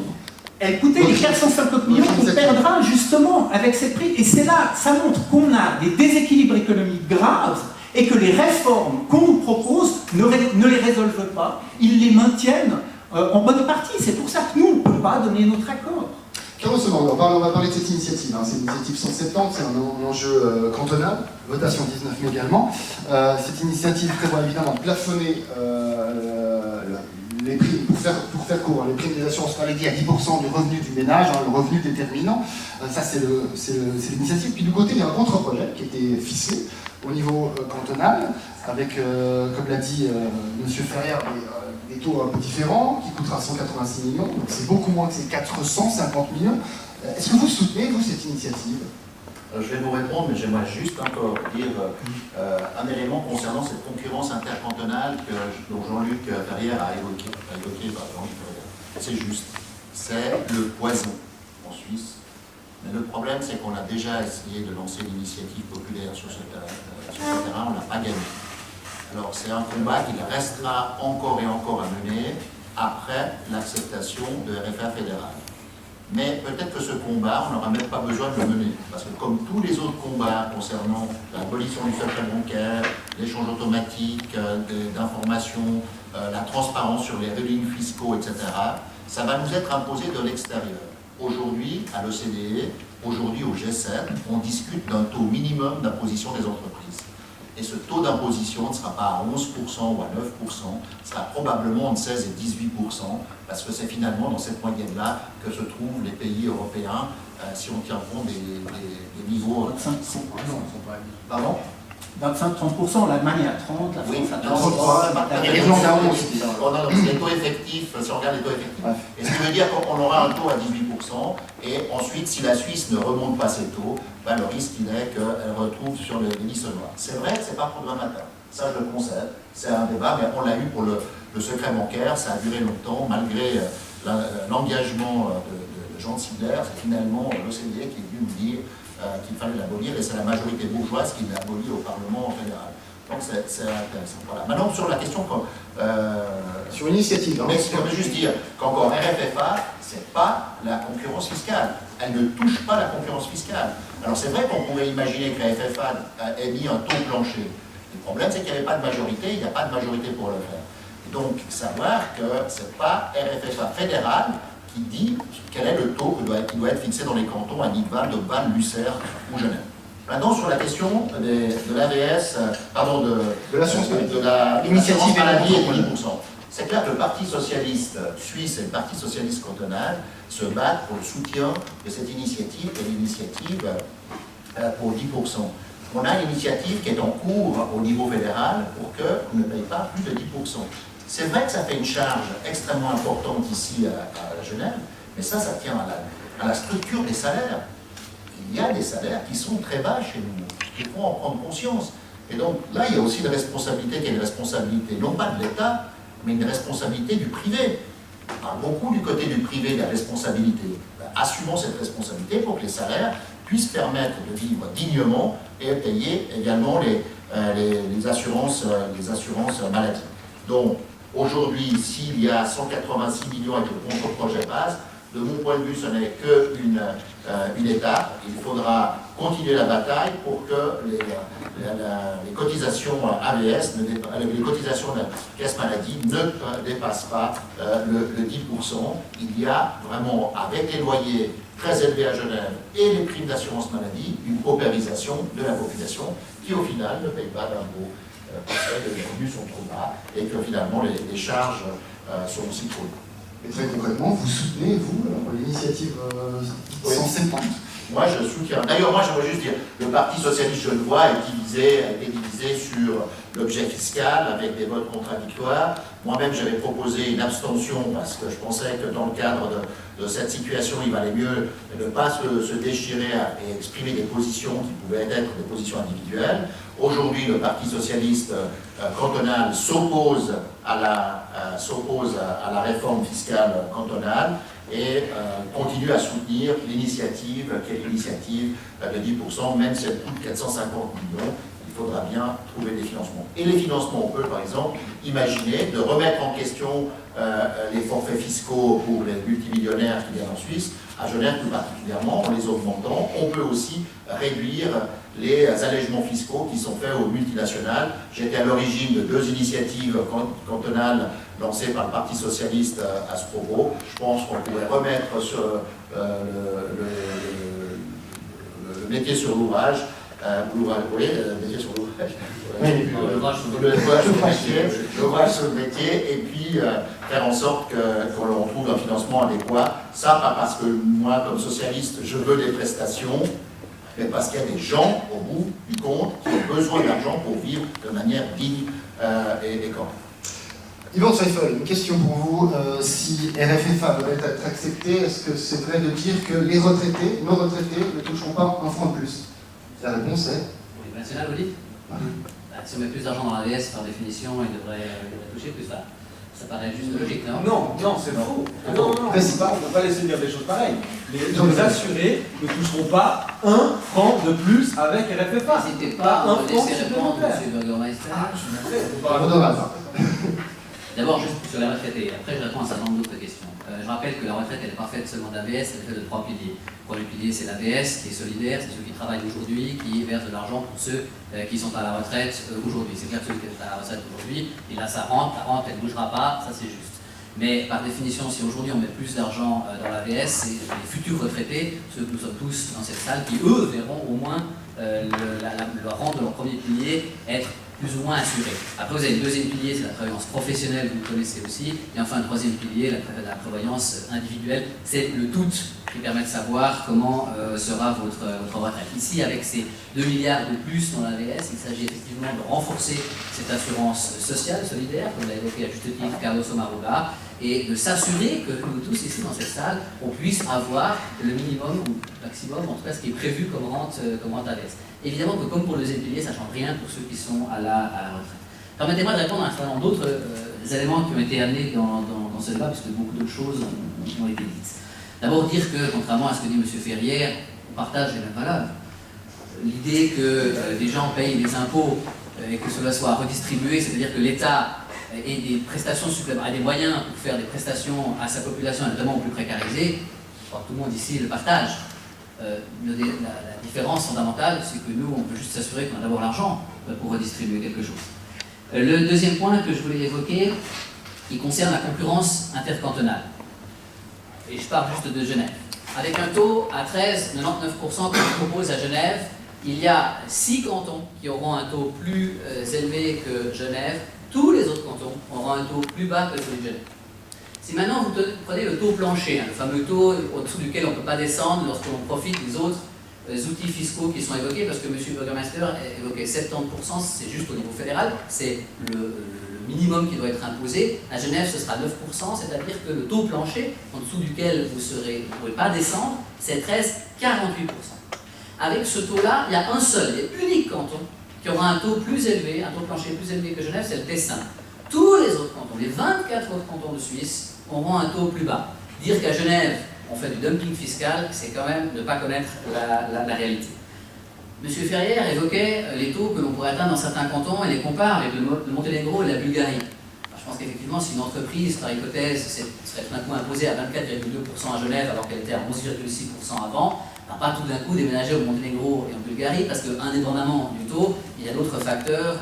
Elle coûtait les 450 millions qu'on perdra justement avec cette prime. Et c'est là, ça montre qu'on a des déséquilibres économiques graves et que les réformes qu'on nous propose ne les résolvent pas. Ils les maintiennent en bonne partie. C'est pour ça que nous, on ne peut pas donner notre accord. Carlos Seban, on va parler de cette initiative. C'est une initiative 170, c'est un enjeu cantonal, votation 19 mai également. Cette initiative prévoit évidemment de plafonner les primes, pour faire court, les primes des assurances maladie à 10% du revenu du ménage, le revenu déterminant. Ça, c'est l'initiative. Puis du côté, il y a un contre-projet qui a été ficelé au niveau cantonal, avec, comme l'a dit M. Ferrière, des taux un peu différents, qui coûtera 186 millions, donc c'est beaucoup moins que ces 450 millions. Est-ce que vous soutenez, vous, cette initiative ? Je vais vous répondre, mais j'aimerais juste encore dire un élément concernant cette concurrence intercantonale dont Jean-Luc Ferrière a évoqué. C'est juste, c'est le poison en Suisse. Mais le problème, c'est qu'on a déjà essayé de lancer l'initiative populaire sur ce terrain, on n'a pas gagné. Alors c'est un combat qui restera encore et encore à mener après l'acceptation de RFA fédéral. Mais peut-être que ce combat, on n'aura même pas besoin de le mener. Parce que comme tous les autres combats concernant l'abolition du secret bancaire, l'échange automatique d'informations, la transparence sur les rulings fiscaux, etc., ça va nous être imposé de l'extérieur. Aujourd'hui, à l'OCDE, aujourd'hui au G7, on discute d'un taux minimum d'imposition des entreprises. Et ce taux d'imposition ne sera pas à 11% ou à 9%, sera probablement entre 16 et 18%, parce que c'est finalement dans cette moyenne-là que se trouvent les pays européens, si on tient compte des niveaux... 25%. Pardon ? 25-30%, l'Allemagne est à 30%, la France à 33%. C'est les taux effectifs, si on regarde les taux effectifs. Et ce qui veut dire qu'on aura un taux à 18%, et ensuite, si la Suisse ne remonte pas ses taux, ben, le risque il est qu'elle retrouve sur les listes noires. C'est vrai que ce n'est pas programmateur, ça je le concède, c'est un débat, mais on l'a eu pour le secret bancaire, ça a duré longtemps, malgré l'engagement de Jean Sidler, c'est finalement l'OCDE qui est venu nous dire qu'il fallait l'abolir, et c'est la majorité bourgeoise qui l'a aboli au Parlement fédéral. Donc c'est intéressant. Voilà. Maintenant, sur la question... sur l'initiative. Mais je veux juste dire qu'encore RFFA, ce n'est pas la concurrence fiscale. Elle ne touche pas la concurrence fiscale. Alors c'est vrai qu'on pourrait imaginer que la RFFA ait mis un taux plancher. Le problème, c'est qu'il n'y avait pas de majorité, il n'y a pas de majorité pour le faire. Et donc, savoir que ce n'est pas RFFA fédéral qui dit quel est le taux qui doit être fixé dans les cantons à Nidwald, de Bâle, Lucerne ou Genève. Maintenant, sur la question de l'AVS, pardon, de l'assurance maladie et de 10%. C'est clair que le Parti socialiste suisse et le Parti socialiste cantonal se battent pour le soutien de cette initiative, et l'initiative pour 10%. On a une initiative qui est en cours au niveau fédéral pour qu'on ne paye pas plus de 10%. C'est vrai que ça fait une charge extrêmement importante ici à Genève, mais ça tient à la structure des salaires. Il y a des salaires qui sont très bas chez nous. Il faut en prendre conscience. Et donc là, il y a aussi une responsabilité qui est une responsabilité, non pas de l'État, mais une responsabilité du privé. On parle beaucoup du côté du privé de la responsabilité. Assumons cette responsabilité pour que les salaires puissent permettre de vivre dignement et payer également les assurances maladie. Donc, aujourd'hui, s'il y a 186 millions avec le contre-projet base, de mon point de vue, ce n'est qu'une étape. Il faudra continuer la bataille pour que les cotisations AVS, les cotisations de la caisse maladie ne dépassent pas le 10%. Il y a vraiment, avec les loyers très élevés à Genève et les primes d'assurance maladie, une paupérisation de la population qui, au final, ne paye pas d'impôts parce que les revenus sont trop bas et que finalement les charges sont aussi trop lourdes. Et très concrètement, vous soutenez, vous, l'initiative 170 ? Moi, je soutiens. D'ailleurs, moi, j'aimerais juste dire, le Parti socialiste genevois a été divisé sur l'objet fiscal avec des votes contradictoires. Moi-même, j'avais proposé une abstention parce que je pensais que dans le cadre de cette situation, il valait mieux ne pas se déchirer et exprimer des positions qui pouvaient être des positions individuelles. Aujourd'hui, le Parti socialiste cantonal s'oppose à la réforme fiscale cantonale et continue à soutenir l'initiative, qui est l'initiative de 10%, même si elle coûte 450 millions, il faudra bien trouver des financements. Et les financements, on peut par exemple imaginer de remettre en question les forfaits fiscaux pour les multimillionnaires qui viennent en Suisse, à Genève tout particulièrement, en les augmentant. On peut aussi réduire les allègements fiscaux qui sont faits aux multinationales. J'étais à l'origine de 2 initiatives cantonales lancées par le Parti socialiste à ce propos. Je pense qu'on pourrait remettre sur le métier sur l'ouvrage, métier sur l'ouvrage, l'ouvrage sur le métier, et puis faire en sorte qu'on trouve un financement adéquat. Ça, pas parce que moi, comme socialiste, je veux des prestations, mais parce qu'il y a des gens, au bout du compte, qui ont besoin d'argent pour vivre de manière digne et correcte. Yvan Zweifel, une question pour vous. Si RFFA devait être accepté, est-ce que c'est vrai de dire que les retraités, nos retraités, ne toucheront pas un franc de plus? La réponse est... Au niveau national, vous dites si on met plus d'argent dans l'AVS, par définition, il devrait toucher plus. Ça paraît juste logique, non? Non, c'est faux. Non, on ne peut pas laisser dire des choses pareilles. Les assurés ne toucheront pas un franc de plus avec RFFA. N'hésitez pas à me laisser répondre, M. Burgermeister. D'abord, juste sur les retraités. Après, je réponds à un certain nombre d'autres questions. Je rappelle que la retraite, elle n'est pas faite seulement d'AVS, elle est faite de 3 piliers. Le premier pilier, c'est l'AVS, qui est solidaire, c'est ceux qui travaillent aujourd'hui, qui versent de l'argent pour ceux qui sont à la retraite aujourd'hui. C'est clair que celui qui est à la retraite aujourd'hui, il a sa rente, la rente, elle ne bougera pas, ça c'est juste. Mais par définition, si aujourd'hui on met plus d'argent dans l'AVS, c'est les futurs retraités, ceux que nous sommes tous dans cette salle, qui eux verront au moins la rente de leur premier pilier être plus ou moins assuré. Après, vous avez le deuxième pilier, c'est la prévoyance professionnelle, vous le connaissez aussi. Et enfin, le troisième pilier, la prévoyance individuelle, c'est le tout qui permet de savoir comment sera votre retraite. Ici, avec ces 2 milliards de plus dans l'AVS, il s'agit effectivement de renforcer cette assurance sociale, solidaire, comme l'a évoqué à juste titre Carlos Omaruga, et de s'assurer que nous tous ici dans cette salle, on puisse avoir le minimum ou maximum, en tout cas ce qui est prévu comme rente AVS. Évidemment que comme pour le deuxième pilier, ça ne change rien pour ceux qui sont à la retraite. Permettez-moi de répondre à un certain nombre d'autres éléments qui ont été amenés dans ce débat, puisque beaucoup d'autres choses ont été dites. D'abord dire que, contrairement à ce que dit M. Ferrière, on partage les mêmes valeurs. L'idée que des gens payent des impôts et que cela soit redistribué, c'est-à-dire que l'État ait des prestations supplémentaires, des moyens pour faire des prestations à sa population, notamment aux plus précarisés, je crois que tout le monde ici le partage. La différence fondamentale, c'est que nous, on peut juste s'assurer qu'on a d'abord l'argent pour redistribuer quelque chose. Le deuxième point que je voulais évoquer, il concerne la concurrence intercantonale. Et je parle juste de Genève. Avec un taux à 13,99% que je propose à Genève, il y a 6 cantons qui auront un taux plus élevé que Genève, tous les autres cantons auront un taux plus bas que celui de Genève. Si maintenant vous prenez le taux plancher, le fameux taux au-dessous duquel on ne peut pas descendre lorsque l'on profite des autres outils fiscaux qui sont évoqués, parce que M. Burgermeister a évoqué 70%, c'est juste au niveau fédéral, c'est le minimum qui doit être imposé. À Genève, ce sera 9%, c'est-à-dire que le taux plancher, en dessous duquel vous ne pourrez pas descendre, c'est 13,48%. Avec ce taux-là, il y a un seul et unique canton qui aura un taux plus élevé, un taux plancher plus élevé que Genève, c'est le Tessin. Tous les autres cantons, les 24 autres cantons de Suisse, auront un taux plus bas. Dire qu'à Genève, on fait du dumping fiscal, c'est quand même ne pas connaître la réalité. M. Ferrière évoquait les taux que l'on pourrait atteindre dans certains cantons et les compare avec le Monténégro et la Bulgarie. Alors, je pense qu'effectivement, si une entreprise, par hypothèse, serait maintenant imposée à 24,2% à Genève alors qu'elle était à 11,6% avant, on ne va pas tout d'un coup déménager au Monténégro et en Bulgarie parce que, indépendamment du taux, il y a d'autres facteurs,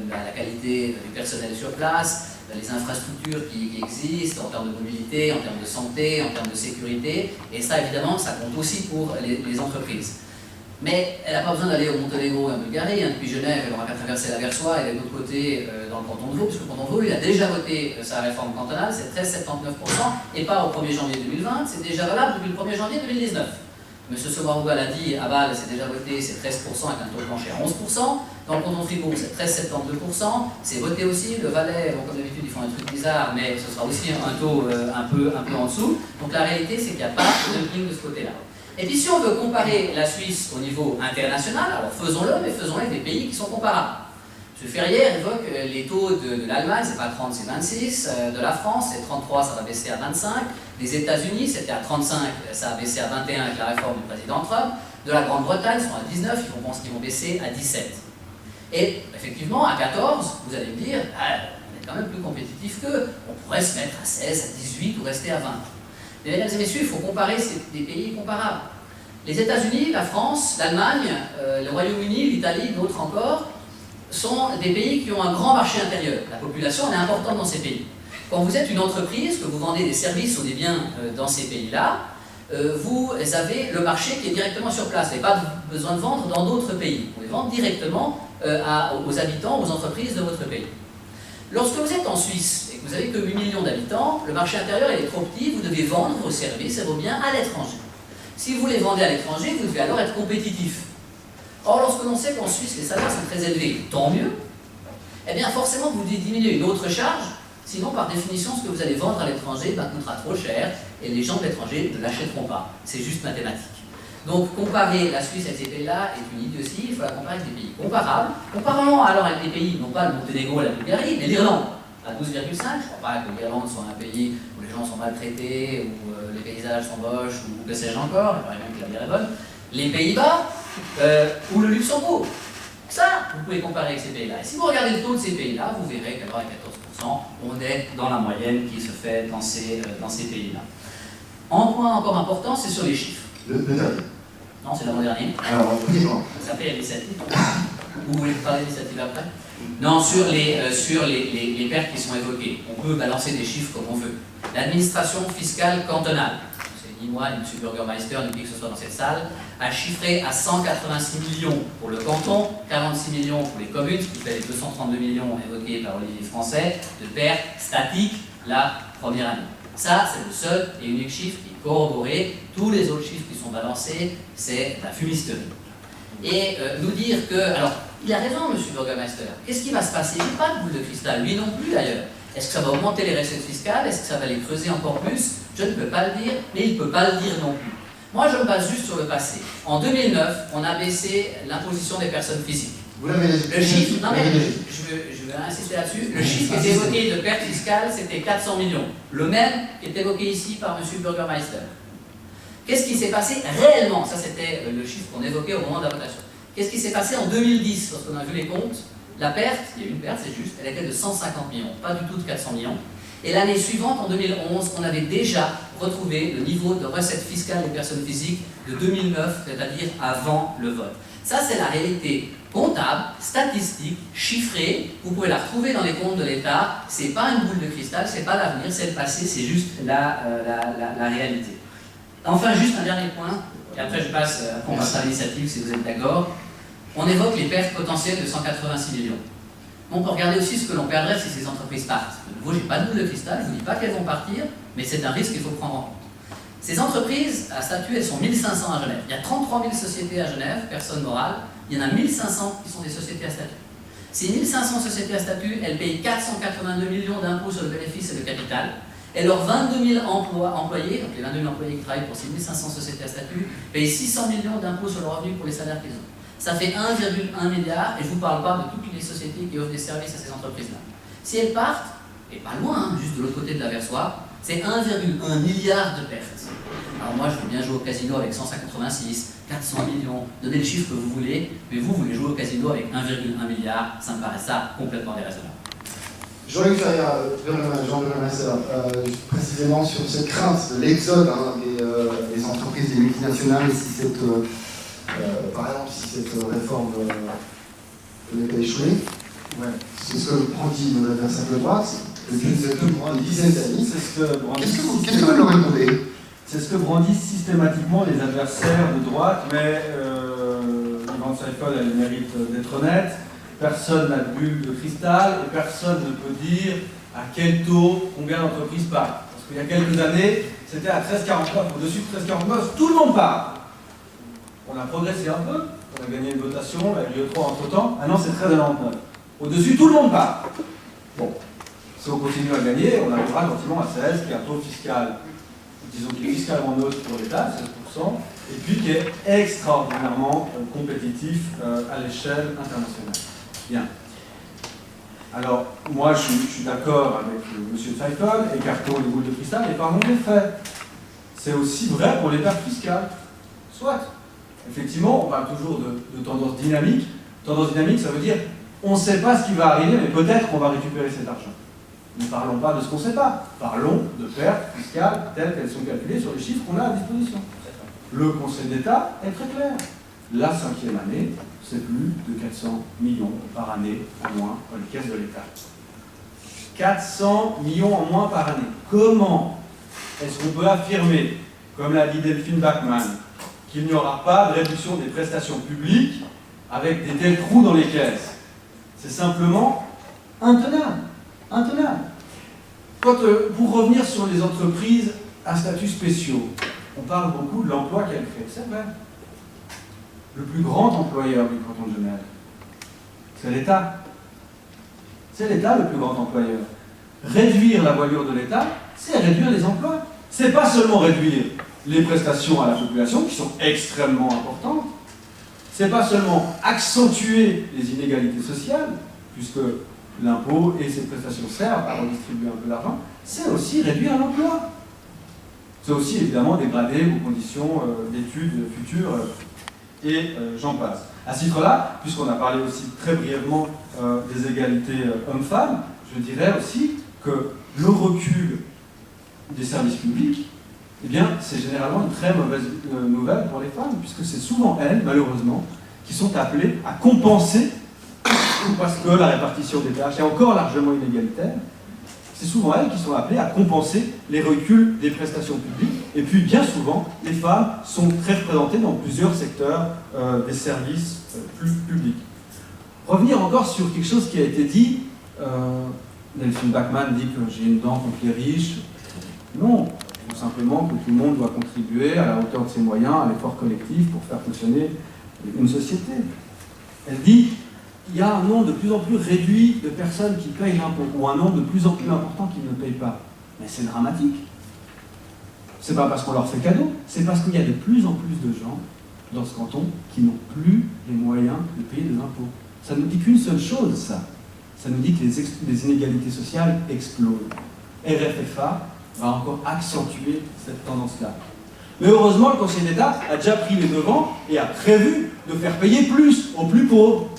la qualité du personnel sur place, les infrastructures qui existent en termes de mobilité, en termes de santé, en termes de sécurité, et ça évidemment ça compte aussi pour les entreprises. Mais elle n'a pas besoin d'aller au Monténégro et en Bulgarie, depuis Genève elle n'aura qu'à traverser la Versoix et de l'autre côté dans le canton de Vaud, puisque le canton de Vaud il a déjà voté sa réforme cantonale, c'est 13,79%, et pas au 1er janvier 2020, c'est déjà valable depuis le 1er janvier 2019. M. Somaruga l'a dit, à Bâle, c'est déjà voté, c'est 13% avec un taux plancher à 11%. Dans le canton de Fribourg, c'est 13,72%. C'est voté aussi. Le Valais, bon, comme d'habitude, ils font un truc bizarre, mais ce sera aussi un taux un peu en dessous. Donc la réalité, c'est qu'il n'y a pas de dumping de ce côté-là. Et puis si on veut comparer la Suisse au niveau international, alors faisons-le, mais faisons-le avec des pays qui sont comparables. M. Ferrière évoque les taux de l'Allemagne, c'est pas 30, c'est 26, de la France, c'est 33, ça va baisser à 25, des États-Unis, c'était à 35, ça a baissé à 21 avec la réforme du président Trump, de la Grande-Bretagne, ils sont à 19, ils pensent qu'ils vont baisser à 17. Et effectivement, à 14, vous allez me dire, on est quand même plus compétitif qu'eux, on pourrait se mettre à 16, à 18 ou rester à 20. Mais mesdames et messieurs, il faut comparer des pays comparables. Les États-Unis, la France, l'Allemagne, le Royaume-Uni, l'Italie, d'autres encore, sont des pays qui ont un grand marché intérieur. La population est importante dans ces pays. Quand vous êtes une entreprise, que vous vendez des services ou des biens dans ces pays-là, vous avez le marché qui est directement sur place. Vous n'avez pas besoin de vendre dans d'autres pays. Vous pouvez vendre directement aux habitants, aux entreprises de votre pays. Lorsque vous êtes en Suisse et que vous n'avez que 8 millions d'habitants, le marché intérieur est trop petit, vous devez vendre vos services et vos biens à l'étranger. Si vous les vendez à l'étranger, vous devez alors être compétitif. Or, lorsque l'on sait qu'en Suisse, les salaires sont très élevés, tant mieux, eh bien forcément, vous diminuez une autre charge, sinon, par définition, ce que vous allez vendre à l'étranger coûtera trop cher et les gens de l'étranger ne l'achèteront pas. C'est juste mathématique. Donc, comparer la Suisse avec ces pays-là est une idiotie, il faut la comparer avec des pays comparables. Comparons alors avec des pays, non pas le Monténégro et la Bulgarie, mais l'Irlande, à 12,5. Je ne crois pas que l'Irlande soit un pays où les gens sont maltraités, où les paysages sont moches, ou que sais-je encore, il paraît même que la bière est bonne. Les Pays-Bas, ou le Luxembourg. Ça, vous pouvez comparer avec ces pays-là. Et si vous regardez le taux de ces pays-là, vous verrez qu'à 14%, on est dans la moyenne qui se fait dans ces pays-là. Un point encore important, c'est sur les chiffres. Le dernier. Non, c'est l'avant-dernier. Alors, oui, Ça s'appelle l'initiative. Vous voulez parler de l'initiative après? Non, sur les pertes qui sont évoquées. On peut balancer des chiffres comme on veut. L'administration fiscale cantonale, ni moi, ni M. Burgermeister, ni qui que ce soit dans cette salle, a chiffré à 186 millions pour le canton, 46 millions pour les communes, ce qui fait les 232 millions évoqués par Olivier Français, de pertes statiques la première année. Ça, c'est le seul et unique chiffre qui est corroboré. Tous les autres chiffres qui sont balancés, c'est la fumisterie. Et nous dire que... Alors, il a raison, M. Burgermeister. Qu'est-ce qui va se passer? Il n'y a pas de boule de cristal, lui non plus d'ailleurs. Est-ce que ça va augmenter les recettes fiscales? Est-ce que ça va les creuser encore plus? Je ne peux pas le dire, mais il ne peut pas le dire non plus. Moi, je me base juste sur le passé. En 2009, on a baissé l'imposition des personnes physiques. vous l'avez Le chiffre, non mais je vais insister là-dessus, le chiffre qui était évoqué de perte fiscale, c'était 400 millions. Le même qui est évoqué ici par M. Burgermeister. Qu'est-ce qui s'est passé réellement? Ça, c'était le chiffre qu'on évoquait au moment de la votation. Qu'est-ce qui s'est passé en 2010, lorsqu'on a vu les comptes? La perte, il y a eu une perte, c'est juste, elle était de 150 millions, pas du tout de 400 millions. Et l'année suivante, en 2011, on avait déjà retrouvé le niveau de recettes fiscales des personnes physiques de 2009, c'est-à-dire avant le vote. Ça, c'est la réalité comptable, statistique, chiffrée. Vous pouvez la retrouver dans les comptes de l'État. C'est pas une boule de cristal, c'est pas l'avenir, c'est le passé, c'est juste la réalité. Enfin, juste un dernier point, et après je passe à l'initiative si vous êtes d'accord. On évoque les pertes potentielles de 186 millions. On peut regarder aussi ce que l'on perdrait si ces entreprises partent. De nouveau, je n'ai pas de boule de cristal, je ne vous dis pas qu'elles vont partir, mais c'est un risque qu'il faut prendre en compte. Ces entreprises à statut, elles sont 1500 à Genève. Il y a 33 000 sociétés à Genève, personnes morales. Il y en a 1500 qui sont des sociétés à statut. Ces 1500 sociétés à statut, elles payent 482 millions d'impôts sur le bénéfice et le capital. Et leurs 22 000 employés, donc les 22 000 employés qui travaillent pour ces 1500 sociétés à statut, payent 600 millions d'impôts sur le revenu pour les salaires qu'ils ont. Ça fait 1,1 milliard, et je ne vous parle pas de toutes les sociétés qui offrent des services à ces entreprises-là. Si elles partent, et pas loin, hein, juste de l'autre côté de l'aversoir, c'est 1,1 milliard de pertes. Alors moi, je veux bien jouer au casino avec 186, 400 millions, donnez le chiffre que vous voulez, mais vous voulez jouer au casino avec 1,1 milliard, ça me paraît ça complètement déraisonnable. J'aurais faire Jean-Benoît Masseur, précisément sur cette crainte de l'exode des entreprises, des multinationales, si cette, par exemple, si cette réforme venait à échouer. Ouais. C'est ce que Brandy, nos adversaires de droite, depuis une dizaine d'années. Qu'est-ce que vous leur répondez? C'est ce que brandissent systématiquement les adversaires de droite, mais Yvonne Seifel, elle mérite d'être honnête. Personne n'a de bulle de cristal et personne ne peut dire à quel taux combien d'entreprises partent. Parce qu'il y a quelques années, c'était à 13,49, au-dessus de 13,49, tout le monde part. On a progressé un peu, on a gagné une votation, la LE3 entre-temps, maintenant c'est 13,99. Au-dessus, tout le monde part. Bon, si on continue à gagner, on arrivera gentiment à 16, qui est un taux fiscal, disons qui est fiscalement neutre pour l'État, 16%, et puis qui est extraordinairement compétitif à l'échelle internationale. Bien. Alors, moi, je suis d'accord avec M. Seifel, écartons les boules de cristal et parlons des faits. C'est aussi vrai pour les pertes fiscales. Soit. Effectivement, on parle toujours de tendance dynamique. Tendance dynamique, ça veut dire on ne sait pas ce qui va arriver, mais peut-être qu'on va récupérer cet argent. Ne parlons pas de ce qu'on ne sait pas. Parlons de pertes fiscales telles qu'elles sont calculées sur les chiffres qu'on a à disposition. Le Conseil d'État est très clair. La 5e année, c'est plus de 400 millions par année en moins dans les caisses de l'État. 400 millions en moins par année. Comment est-ce qu'on peut affirmer, comme l'a dit Delphine Bachmann, qu'il n'y aura pas de réduction des prestations publiques avec des tels trous dans les caisses? C'est simplement intenable. Intenable. Pour revenir sur les entreprises à statut spéciaux, on parle beaucoup de l'emploi qu'elles créent. C'est vrai. Le plus grand employeur du canton de Genève, c'est l'État. C'est l'État le plus grand employeur. Réduire la voilure de l'État, c'est réduire les emplois. C'est pas seulement réduire les prestations à la population, qui sont extrêmement importantes. C'est pas seulement accentuer les inégalités sociales, puisque l'impôt et ses prestations servent à redistribuer un peu d'argent, c'est aussi réduire l'emploi. C'est aussi évidemment dégrader vos conditions d'études futures. Et j'en passe. À ce titre-là, puisqu'on a parlé aussi très brièvement des égalités hommes-femmes, je dirais aussi que le recul des services publics, eh bien, c'est généralement une très mauvaise nouvelle pour les femmes, puisque c'est souvent elles, malheureusement, qui sont appelées à compenser, parce que la répartition des tâches est encore largement inégalitaire, c'est souvent elles qui sont appelées à compenser les reculs des prestations publiques. Et puis, bien souvent, les femmes sont très représentées dans plusieurs secteurs des services publics. Revenir encore sur quelque chose qui a été dit. Delphine Bachmann dit que j'ai une dent contre les riches. Non, tout simplement que tout le monde doit contribuer à la hauteur de ses moyens, à l'effort collectif pour faire fonctionner une société. Elle dit il y a un nombre de plus en plus réduit de personnes qui payent l'impôt, ou un nombre de plus en plus important qui ne payent pas. Mais c'est dramatique. C'est pas parce qu'on leur fait cadeau, c'est parce qu'il y a de plus en plus de gens dans ce canton qui n'ont plus les moyens de payer de l'impôt. Ça ne nous dit qu'une seule chose, ça. Ça nous dit que les inégalités sociales explosent. RFFA va encore accentuer cette tendance-là. Mais heureusement, le Conseil d'État a déjà pris les devants et a prévu de faire payer plus aux plus pauvres.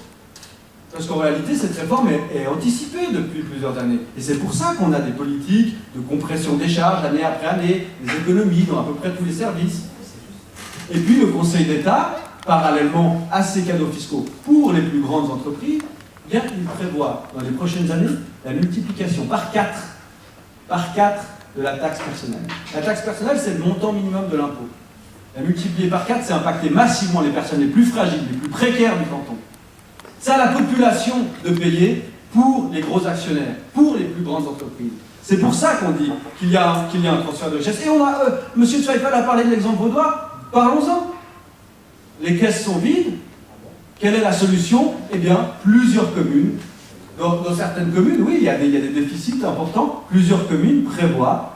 Parce qu'en réalité, cette réforme est anticipée depuis plusieurs années. Et c'est pour ça qu'on a des politiques de compression des charges année après année, des économies dans à peu près tous les services. Et puis le Conseil d'État, parallèlement à ces cadeaux fiscaux pour les plus grandes entreprises, bien qu'il prévoit dans les prochaines années la multiplication par 4 de la taxe personnelle. La taxe personnelle, c'est le montant minimum de l'impôt. La multiplier par 4, c'est impacter massivement les personnes les plus fragiles, les plus précaires du canton. C'est à la population de payer pour les gros actionnaires, pour les plus grandes entreprises. C'est pour ça qu'on dit qu'il y a un transfert de richesse. Et M. Zweifel a parlé de l'exemple vaudois, parlons-en. Les caisses sont vides. Quelle est la solution? Eh bien, plusieurs communes, dans certaines communes, oui, il y a des déficits importants, plusieurs communes prévoient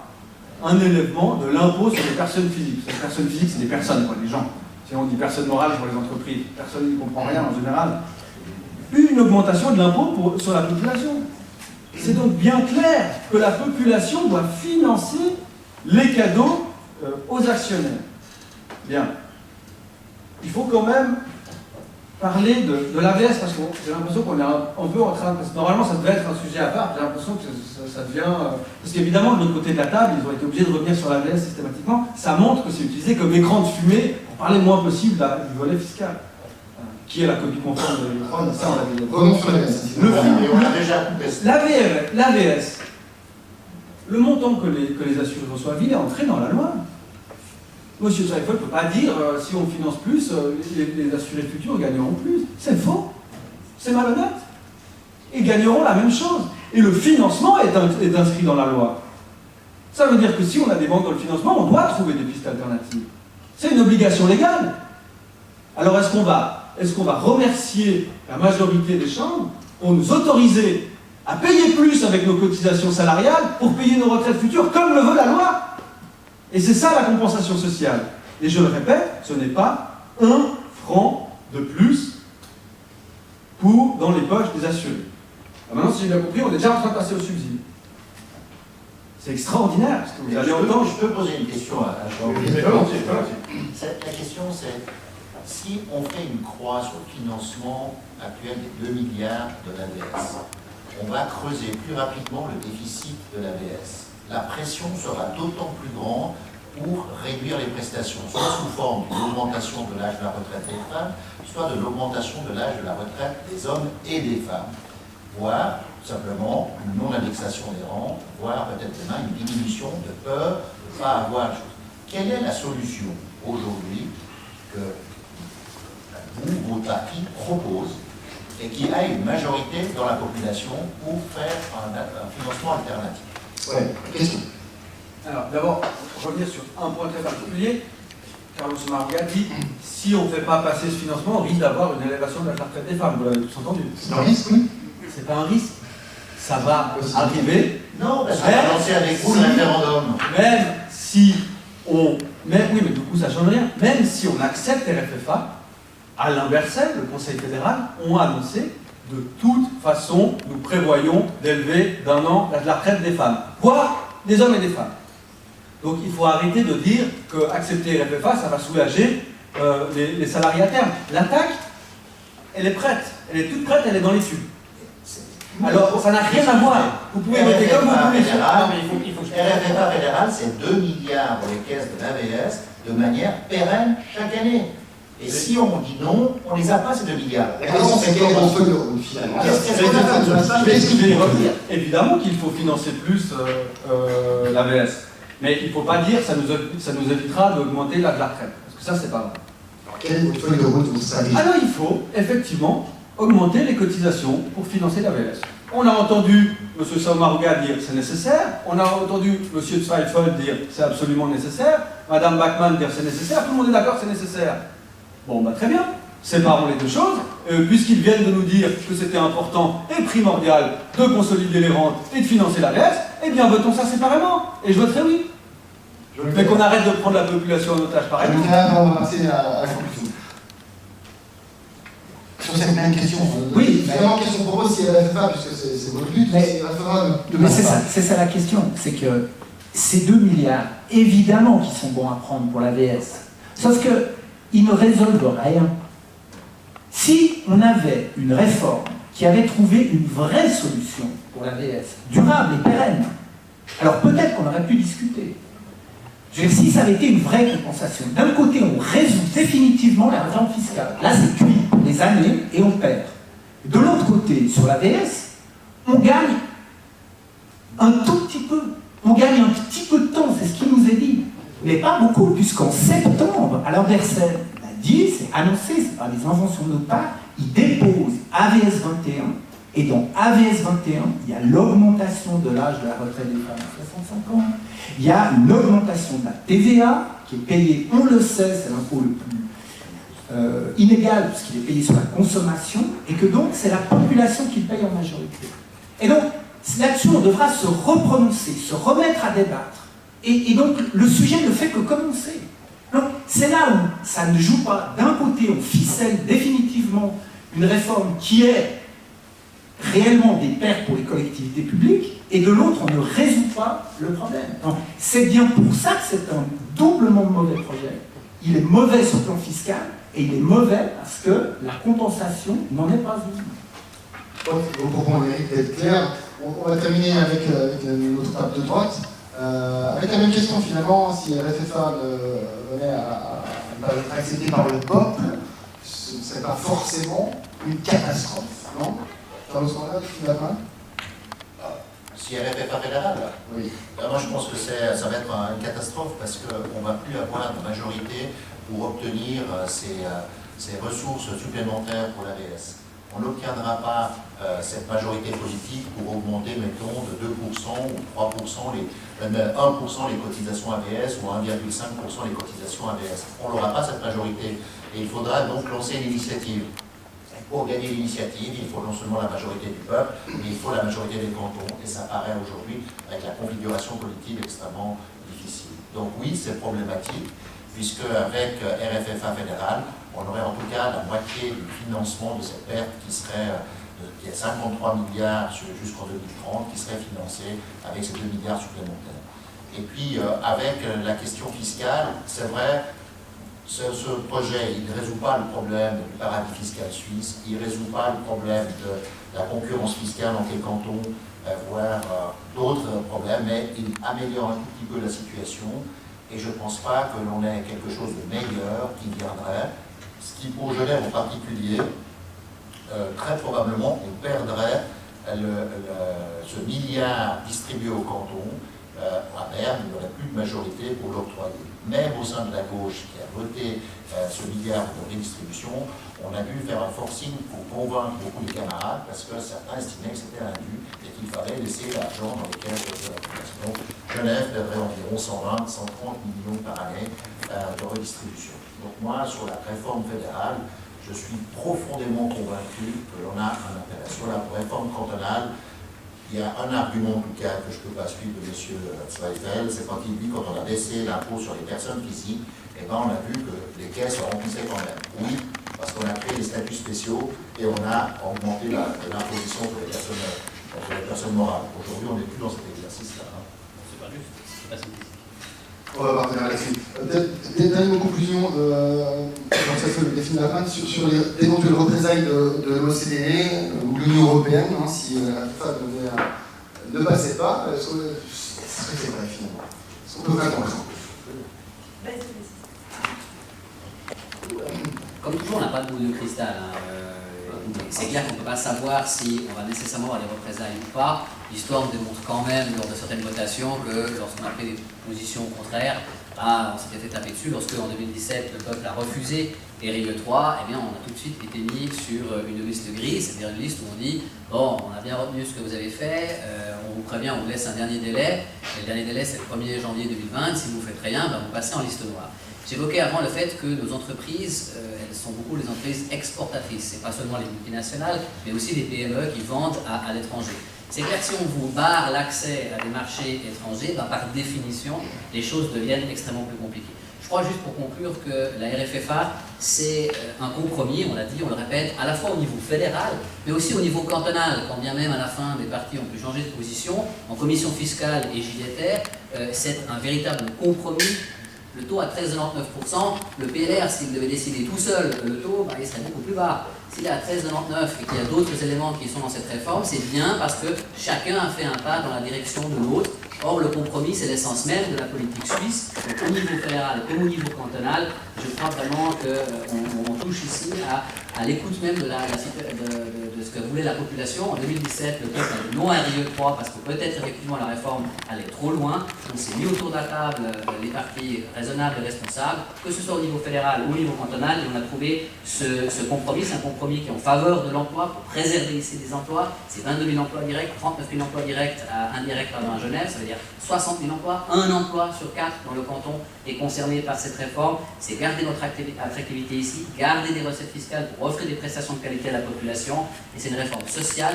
un élèvement de l'impôt sur les personnes physiques. Les personnes physiques, c'est des personnes, quoi, des gens. Si on dit personne morale pour les entreprises, personne n'y comprend rien en général. Une augmentation de l'impôt sur la population. C'est donc bien clair que la population doit financer les cadeaux aux actionnaires. Bien. Il faut quand même parler de l'AVS, parce que j'ai l'impression qu'on est un peu en train de... Normalement, ça devait être un sujet à part, j'ai l'impression que ça devient... Parce qu'évidemment, de l'autre côté de la table, ils ont été obligés de revenir sur l'AVS systématiquement. Ça montre que c'est utilisé comme écran de fumée pour parler le moins possible du volet fiscal. Qui est la copie conforme de l'écran, ça on l'avait dit. Revenons sur l'AVS. Le montant que les assurés reçoivent, il est entré dans la loi. Monsieur Zweifel ne peut pas dire si on finance plus, les assurés futurs gagneront plus. C'est faux. C'est malhonnête. Ils gagneront la même chose. Et le financement est inscrit dans la loi. Ça veut dire que si on a des banques dans le financement, on doit trouver des pistes alternatives. C'est une obligation légale. Alors est-ce qu'on va remercier la majorité des chambres pour nous autoriser à payer plus avec nos cotisations salariales pour payer nos retraites futures comme le veut la loi? Et c'est ça la compensation sociale. Et je le répète, ce n'est pas 1 franc de plus dans les poches des assurés. Alors maintenant, si j'ai bien compris, on est déjà en train de passer au subside. C'est extraordinaire, parce que vous allez entendre... Je peux poser une question à Jean. La question, c'est si on fait une croix sur le financement actuel des 2 milliards de l'AVS, on va creuser plus rapidement le déficit de l'AVS. La pression sera d'autant plus grande pour réduire les prestations, soit sous forme d'une augmentation de l'âge de la retraite des femmes, soit de l'augmentation de l'âge de la retraite des hommes et des femmes, voire tout simplement une non-indexation des rentes, voire peut-être demain une diminution de peur de ne pas avoir... Quelle est la solution aujourd'hui que vous, votre parti, propose et qui a une majorité dans la population pour faire un financement alternatif? Ouais, question. Alors, d'abord, revenir sur un point très particulier. Carlos Marouga dit si on ne fait pas passer ce financement, on risque d'avoir une élévation de la retraite des femmes. Vous l'avez tous entendu. C'est un risque, oui. C'est pas un risque. Ça va arriver. Non, parce qu'on va lancer avec vous le référendum. Même si on. Oui, mais du coup, ça ne change rien. Même si on accepte RFFA, Alain Berset, le Conseil fédéral, ont annoncé de toute façon, nous prévoyons d'élever d'1 an la retraite des femmes, voire des hommes et des femmes. Donc il faut arrêter de dire qu'accepter RFFA, ça va soulager les salariés à terme. L'attaque, elle est prête, elle est toute prête, elle est dans les tubes. Alors ça n'a rien à voir. Vous pouvez voter comme vous voulez. RFFA fédéral, c'est 2 milliards pour les caisses de l'AVS de manière pérenne chaque année. Et si on dit non, on ne les a pas ces 2 milliards. La question, c'est quel est mon feu de route, finalement? Évidemment qu'il faut financer plus l'AVS. Mais il ne faut pas dire que ça nous évitera d'augmenter l'âge de la retraite. Parce que ça, c'est pas vrai. Alors, quelle est votre feuille de route, votre stratégie? Alors il faut, effectivement, augmenter les cotisations pour financer l'AVS. On a entendu M. Saumaruga dire que c'est nécessaire, on a entendu M. Zweifel dire que c'est absolument nécessaire, Mme Bachmann dire que c'est nécessaire, tout le monde est d'accord que c'est nécessaire. Bon, bah très bien, séparons les deux choses, puisqu'ils viennent de nous dire que c'était important et primordial de consolider les rentes et de financer l'AVS, eh bien votons ça séparément, et je voterai oui. Mais qu'on arrête de prendre la population en otage pareil. On va passer à la conclusion. Sur cette même question, oui, vraiment question pour vous, si elle ne fait pas, puisque c'est votre but, mais c'est ça la question, c'est que ces 2 milliards, évidemment qu'ils sont bons à prendre pour l'AVS, sauf qu'ils ne résolvent rien. Si on avait une réforme qui avait trouvé une vraie solution pour l'AVS, durable et pérenne, alors peut-être qu'on aurait pu discuter. Je veux dire, si ça avait été une vraie compensation, d'un côté on résout définitivement la réforme fiscale, là c'est cuit pour des années et on perd. De l'autre côté, sur l'AVS, on gagne un tout petit peu, on gagne un petit peu de temps, c'est ce qui nous est dit, mais pas beaucoup, puisqu'en septembre, Alain Berset l'a dit, c'est annoncé, c'est pas des inventions de notre part, il dépose AVS 21 Et dans AVS 21, il y a l'augmentation de l'âge de la retraite des femmes à 65 ans. Il y a une augmentation de la TVA, qui est payée, on le sait, c'est l'impôt le plus inégal, puisqu'il est payé sur la consommation, et que donc c'est la population qui le paye en majorité. Et donc, là-dessus, on devra se reprononcer, se remettre à débattre. Et donc, le sujet ne fait que commencer. Donc, c'est là où ça ne joue pas. D'un côté, on ficelle définitivement une réforme qui est réellement des pertes pour les collectivités publiques, et de l'autre, on ne résout pas le problème. C'est bien pour ça que c'est un doublement mauvais projet. Il est mauvais sur le plan fiscal, et il est mauvais parce que la compensation n'en est pas une. Vos propos méritent d'être clairs. On va terminer avec notre table de droite. Avec la même question finalement, si RFFA venait à ne pas être accepté par le peuple, ce ne serait pas forcément une catastrophe, non? Carlos Correa, tu la main? Si RFFA fédéral, oui. Moi je pense que ça va être une catastrophe parce qu'on ne va plus avoir de majorité pour obtenir ces ressources supplémentaires pour l'AVS. On n'obtiendra pas cette majorité politique pour augmenter, mettons, de 2% ou 3%, 1% les cotisations AVS ou 1,5% les cotisations AVS. On n'aura pas cette majorité et il faudra donc lancer une initiative. Pour gagner l'initiative, il faut non seulement la majorité du peuple, mais il faut la majorité des cantons. Et ça paraît aujourd'hui, avec la configuration politique, extrêmement difficile. Donc oui, c'est problématique, puisque avec RFFA fédéral, on aurait en tout cas la moitié du financement de cette perte qui serait, il y a 53 milliards jusqu'en 2030, qui serait financé avec ces 2 milliards supplémentaires. Et puis avec la question fiscale, c'est vrai, ce projet, il ne résout pas le problème du paradis fiscal suisse, il ne résout pas le problème de la concurrence fiscale entre les cantons, voire d'autres problèmes, mais il améliore un tout petit peu la situation et je ne pense pas que l'on ait quelque chose de meilleur qui viendrait. Ce qui, pour Genève en particulier, très probablement, on perdrait ce milliard distribué au canton. À Berne, il n'y aurait plus de majorité pour l'octroyer. Même au sein de la gauche qui a voté ce milliard de redistribution, on a dû faire un forcing pour convaincre beaucoup de camarades parce que certains estimaient que c'était indu et qu'il fallait laisser l'argent dans les caisses de la population. Donc Genève perdrait environ 120, 130 millions par année de redistribution. Donc moi, sur la réforme fédérale, je suis profondément convaincu que l'on a un intérêt. Sur la réforme cantonale, il y a un argument en tout cas que je ne peux pas suivre de M. Zweifel, c'est quand il dit quand on a baissé l'impôt sur les personnes physiques, eh ben on a vu que les caisses se remplissaient quand même. Oui, parce qu'on a créé des statuts spéciaux et on a augmenté l'imposition pour les personnes morales. Aujourd'hui, on n'est plus dans cet exercice-là. C'est pas juste, c'est pas simple. On va partir à la suite. Dernière conclusion, sur les éventuelles représailles de l'OCDE ou de l'Union européenne, hein, si la FIFA ne passait pas, ce serait fait vrai finalement. Est-ce qu'on peut attendre? Comme toujours, on n'a pas de boule de cristal. C'est clair qu'on ne peut pas savoir si on va nécessairement avoir des représailles ou pas. L'histoire nous démontre quand même, lors de certaines votations, que lorsqu'on a pris des positions contraires, on s'était fait taper dessus. Lorsque, en 2017, le peuple a refusé Éric 3, eh bien, on a tout de suite été mis sur une liste grise, c'est-à-dire une liste où on dit « Bon, on a bien retenu ce que vous avez fait, on vous prévient, on vous laisse un dernier délai. Et le dernier délai, c'est le 1er janvier 2020. Si vous ne faites rien, vous passez en liste noire. » J'évoquais avant le fait que nos entreprises, elles sont beaucoup les entreprises exportatrices. Ce n'est pas seulement les multinationales, mais aussi les PME qui vendent à l'étranger. C'est clair que si on vous barre l'accès à des marchés étrangers, par définition, les choses deviennent extrêmement plus compliquées. Je crois juste pour conclure que la RFFA, c'est un compromis, on l'a dit, on le répète, à la fois au niveau fédéral, mais aussi au niveau cantonal, quand bien même à la fin des partis ont pu changer de position. En commission fiscale et budgétaire, c'est un véritable compromis. Le taux à 13,99%, le PLR, s'il devait décider tout seul le taux, il serait beaucoup plus bas. S'il est à 13,99 et qu'il y a d'autres éléments qui sont dans cette réforme, c'est bien parce que chacun a fait un pas dans la direction de l'autre. Or, le compromis, c'est l'essence même de la politique suisse. Donc, au niveau fédéral et au niveau cantonal, je crois vraiment qu'on touche ici à à l'écoute même de ce que voulait la population. En 2017, le peuple a dit non à RIE3 parce que peut-être effectivement la réforme allait trop loin. On s'est mis autour de la table, les partis raisonnables et responsables, que ce soit au niveau fédéral ou au niveau cantonal, et on a trouvé ce compromis. C'est un compromis qui est en faveur de l'emploi, pour préserver ici des emplois. C'est 22 000 emplois directs, 39 000 emplois directs indirects à Genève, ça veut dire 60 000 emplois, un emploi sur 4 dans le canton est concerné par cette réforme. C'est garder notre attractivité ici, garder des recettes fiscales pour offrir des prestations de qualité à la population, et c'est une réforme sociale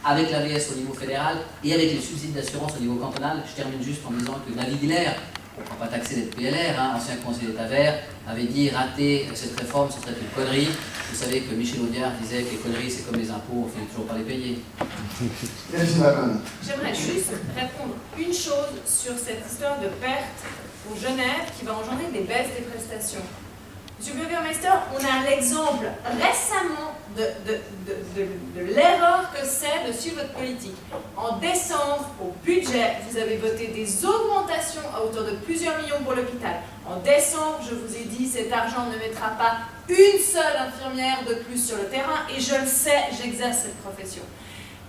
avec l'AVS au niveau fédéral et avec les subsides d'assurance au niveau cantonal. Je termine juste en disant que David Hilaire, on ne va pas taxer d'être PLR, ancien conseiller d'État vert, avait dit rater cette réforme, ce serait une connerie. Vous savez que Michel Audiard disait que les conneries c'est comme les impôts, on finit toujours par les payer. J'aimerais juste répondre une chose sur cette histoire de perte pour Genève qui va engendrer des baisses des prestations. Monsieur Bürgermeister, on a l'exemple récemment de l'erreur que c'est de suivre votre politique. En décembre, au budget, vous avez voté des augmentations à hauteur de plusieurs millions pour l'hôpital. En décembre, je vous ai dit, cet argent ne mettra pas une seule infirmière de plus sur le terrain, et je le sais, j'exerce cette profession.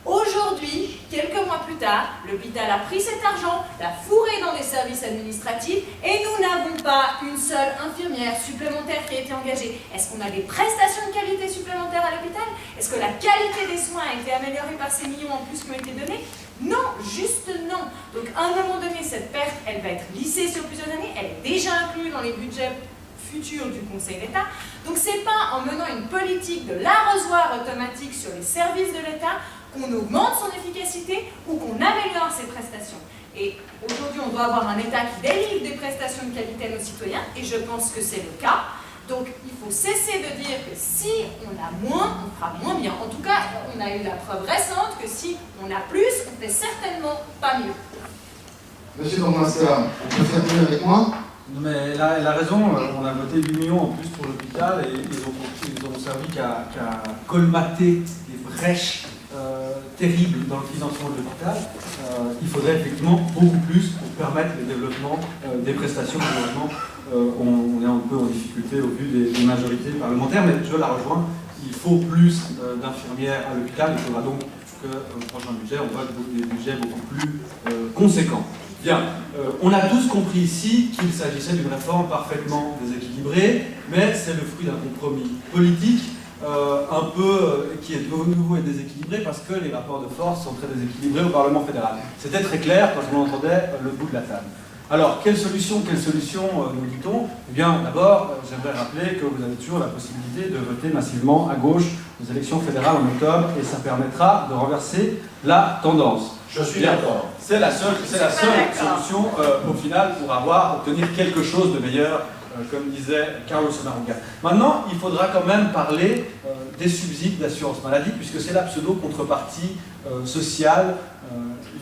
Aujourd'hui, quelques mois plus tard, l'hôpital a pris cet argent, l'a fourré dans des services administratifs, et nous n'avons pas une seule infirmière supplémentaire qui a été engagée. Est-ce qu'on a des prestations de qualité supplémentaires à l'hôpital? Est-ce que la qualité des soins a été améliorée par ces millions en plus qui ont été donnés? Non, juste non. Donc à un moment donné, cette perte, elle va être lissée sur plusieurs années, elle est déjà inclue dans les budgets futurs du Conseil d'État. Donc c'est pas en menant une politique de l'arrosoir automatique sur les services de l'État qu'on augmente son efficacité ou qu'on améliore ses prestations. Et aujourd'hui, on doit avoir un État qui délivre des prestations de qualité à nos citoyens, et je pense que c'est le cas. Donc il faut cesser de dire que si on a moins, on fera moins bien. En tout cas, on a eu la preuve récente que si on a plus, on fait certainement pas mieux. Monsieur Bourgmeister, on peut faire mieux avec moi? Non, mais elle a raison, on a voté 8 millions en plus pour l'hôpital, et ils ont servi qu'à colmater des brèches terrible dans le financement de l'hôpital. Il faudrait effectivement beaucoup plus pour permettre le développement des prestations. Malheureusement, on est un peu en difficulté au vu des majorités parlementaires, mais je la rejoins. Il faut plus d'infirmières à l'hôpital. Il faudra donc qu'au prochain budget, on vote des budgets beaucoup plus conséquents. Bien, on a tous compris ici qu'il s'agissait d'une réforme parfaitement déséquilibrée, mais c'est le fruit d'un compromis politique un peu qui est de nouveau et déséquilibré parce que les rapports de force sont très déséquilibrés au Parlement fédéral. C'était très clair quand on entendait le bout de la table. Alors, quelle solution nous dit-on? Eh bien, d'abord, j'aimerais rappeler que vous avez toujours la possibilité de voter massivement à gauche aux élections fédérales en octobre, et ça permettra de renverser la tendance. Je suis d'accord. C'est la seule solution au final pour obtenir quelque chose de meilleur, comme disait Carlos Maronga. Maintenant, il faudra quand même parler des subsides d'assurance maladie, puisque c'est la pseudo-contrepartie sociale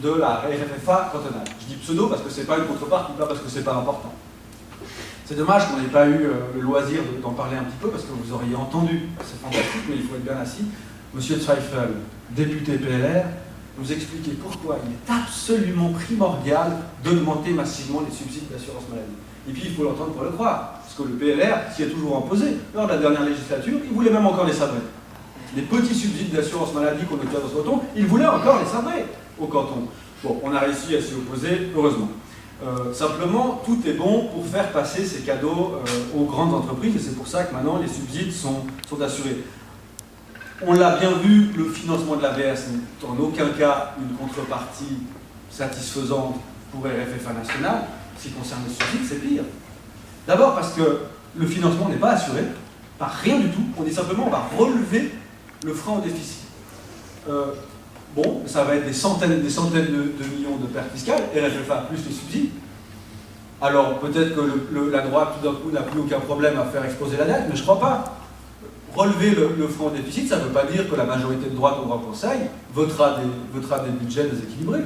de la RFFA cantonale. Je dis pseudo parce que ce n'est pas une contrepartie, pas parce que ce n'est pas important. C'est dommage qu'on n'ait pas eu le loisir d'en parler un petit peu, parce que vous auriez entendu, c'est fantastique, mais il faut être bien assis, Monsieur Zweifel, député PLR, nous expliquer pourquoi il est absolument primordial d'augmenter massivement les subsides d'assurance maladie. Et puis il faut l'entendre pour le croire, parce que le PLR s'y est toujours imposé. Lors de la dernière législature, il voulait même encore les sabrer. Les petits subsides d'assurance maladie qu'on obtient dans ce canton, il voulait encore les sabrer au canton. Bon, on a réussi à s'y opposer, heureusement. Simplement, tout est bon pour faire passer ces cadeaux aux grandes entreprises, et c'est pour ça que maintenant les subsides sont assurés. On l'a bien vu, le financement de l'AVS n'est en aucun cas une contrepartie satisfaisante pour RFFA national. Ce qui concerne les subsides, c'est pire. D'abord parce que le financement n'est pas assuré par rien du tout. On dit simplement on va relever le frein au déficit. Bon, ça va être des centaines de millions de pertes fiscales, RFFA plus les subsides. Alors peut-être que la droite tout d'un coup n'a plus aucun problème à faire exploser la dette, mais je ne crois pas. Relever le frein au déficit, ça ne veut pas dire que la majorité de droite au Grand Conseil votera des budgets déséquilibrés.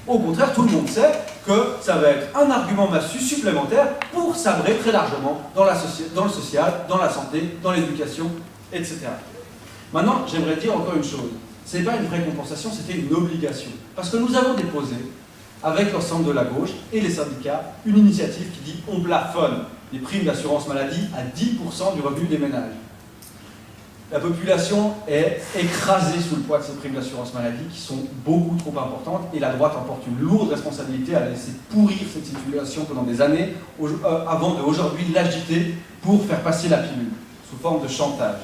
Au contraire, tout le monde sait que ça va être un argument massue supplémentaire pour sabrer très largement dans le social, dans la santé, dans l'éducation, etc. Maintenant, j'aimerais dire encore une chose. Ce n'est pas une vraie compensation, c'était une obligation. Parce que nous avons déposé, avec l'ensemble de la gauche et les syndicats, une initiative qui dit on plafonne les primes d'assurance maladie à 10% du revenu des ménages. la population est écrasée sous le poids de ces primes d'assurance maladie qui sont beaucoup trop importantes et la droite emporte une lourde responsabilité à laisser pourrir cette situation pendant des années avant d'aujourd'hui l'agiter pour faire passer la pilule sous forme de chantage.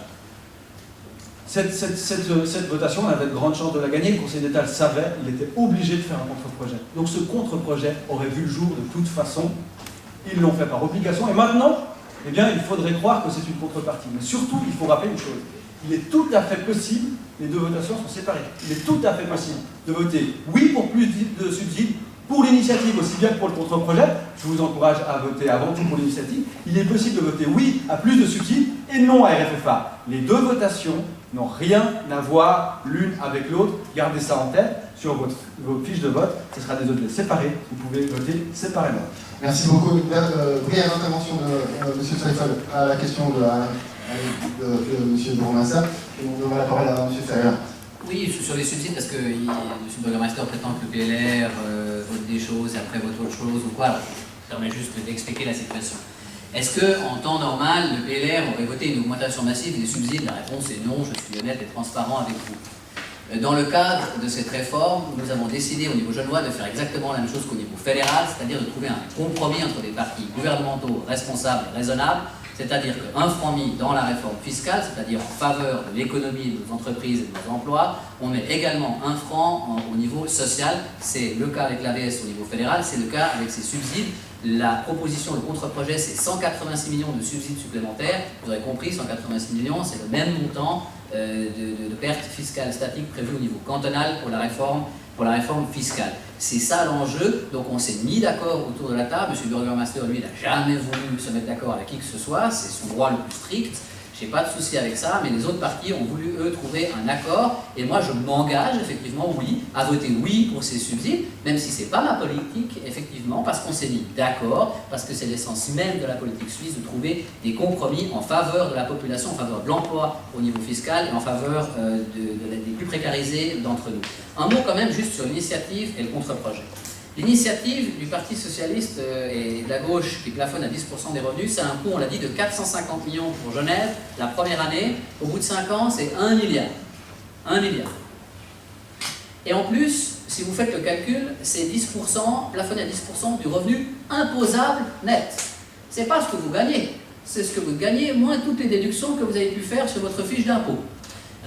Cette votation, on avait de grandes chances de la gagner, le Conseil d'État le savait, il était obligé de faire un contre-projet. Donc ce contre-projet aurait vu le jour de toute façon, ils l'ont fait par obligation, et maintenant, eh bien, il faudrait croire que c'est une contrepartie. Mais surtout, il faut rappeler une chose, il est tout à fait possible, les deux votations sont séparées, il est tout à fait possible de voter oui pour plus de subsides, pour l'initiative aussi bien que pour le contre-projet. Je vous encourage à voter avant tout pour l'initiative. Il est possible de voter oui à plus de subsides et non à RFFA. Les deux votations n'ont rien à voir l'une avec l'autre. Gardez ça en tête sur vos fiches de vote. Ce sera des votes séparés. Vous pouvez voter séparément. Merci beaucoup. Brève intervention de M. Seifel à la question de M. Burgermeister. Et on donnera la parole à M. Ferrer. Oui, sur les subsides, parce que M. Burgermeister prétend que le PLR vote des choses et après vote autre chose ou quoi. Alors, ça permet juste d'expliquer la situation. Est-ce qu'en temps normal, le PLR aurait voté une augmentation massive des subsides? La réponse est non, je suis honnête et transparent avec vous. Dans le cadre de cette réforme, nous avons décidé au niveau genevois de faire exactement la même chose qu'au niveau fédéral, c'est-à-dire de trouver un compromis entre des partis gouvernementaux responsables et raisonnables, c'est-à-dire qu'un franc mis dans la réforme fiscale, c'est-à-dire en faveur de l'économie, de nos entreprises et de nos emplois, on met également un franc au niveau social. C'est le cas avec l'AVS au niveau fédéral, c'est le cas avec ces subsides. La proposition, le contre-projet, c'est 186 millions de subsides supplémentaires. Vous aurez compris, 186 millions, c'est le même montant de pertes fiscales statiques prévues au niveau cantonal pour la réforme fiscale. C'est ça l'enjeu. Donc on s'est mis d'accord autour de la table. M. Burgermeister, lui, n'a jamais voulu se mettre d'accord avec qui que ce soit. C'est son droit le plus strict. Je n'ai pas de souci avec ça, mais les autres partis ont voulu, eux, trouver un accord. Et moi, je m'engage, effectivement, oui, à voter oui pour ces subsides, même si ce n'est pas ma politique, effectivement, parce qu'on s'est mis d'accord, parce que c'est l'essence même de la politique suisse de trouver des compromis en faveur de la population, en faveur de l'emploi au niveau fiscal et en faveur des plus précarisés d'entre nous. Un mot quand même juste sur l'initiative et le contre-projet. L'initiative du Parti Socialiste et de la gauche qui plafonne à 10% des revenus, c'est un coût, on l'a dit, de 450 millions pour Genève la première année. Au bout de 5 ans, c'est 1 milliard. 1 milliard. Et en plus, si vous faites le calcul, c'est 10%, plafonné à 10% du revenu imposable net. C'est pas ce que vous gagnez, c'est ce que vous gagnez moins toutes les déductions que vous avez pu faire sur votre fiche d'impôt.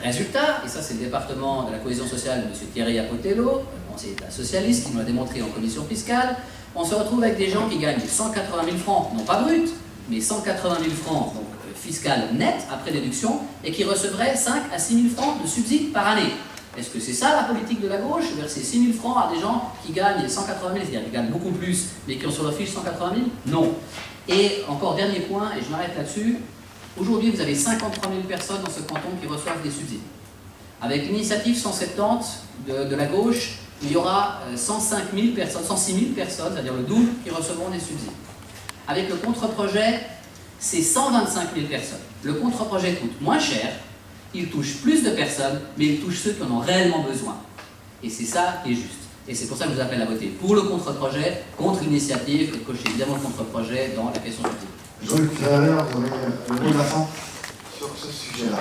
Résultat, et ça c'est le département de la cohésion sociale de M. Thierry Apotello, conseiller d'État socialiste, qui nous l'a démontré en commission fiscale, on se retrouve avec des gens qui gagnent 180 000 francs, non pas brut, mais 180 000 francs donc, fiscal net après déduction, et qui recevraient 5 à 6 000 francs de subsides par année. Est-ce que c'est ça la politique de la gauche, verser 6 000 francs à des gens qui gagnent 180 000, c'est-à-dire qui gagnent beaucoup plus, mais qui ont sur leur fiche 180 000? Non. Et encore dernier point, et je m'arrête là-dessus, aujourd'hui vous avez 53 000 personnes dans ce canton qui reçoivent des subsides. Avec l'initiative 170 de la gauche, il y aura 105 000 personnes, 106 000 personnes, c'est-à-dire le double, qui recevront des subsides. Avec le contre-projet, c'est 125 000 personnes. Le contre-projet coûte moins cher, il touche plus de personnes, mais il touche ceux qui en ont réellement besoin. Et c'est ça qui est juste. Et c'est pour ça que je vous appelle à voter pour le contre-projet, contre l'initiative, et cocher évidemment le contre-projet dans la question subside. Jean-Luc Ferrer, vous avez le mot de la fin sur ce sujet-là.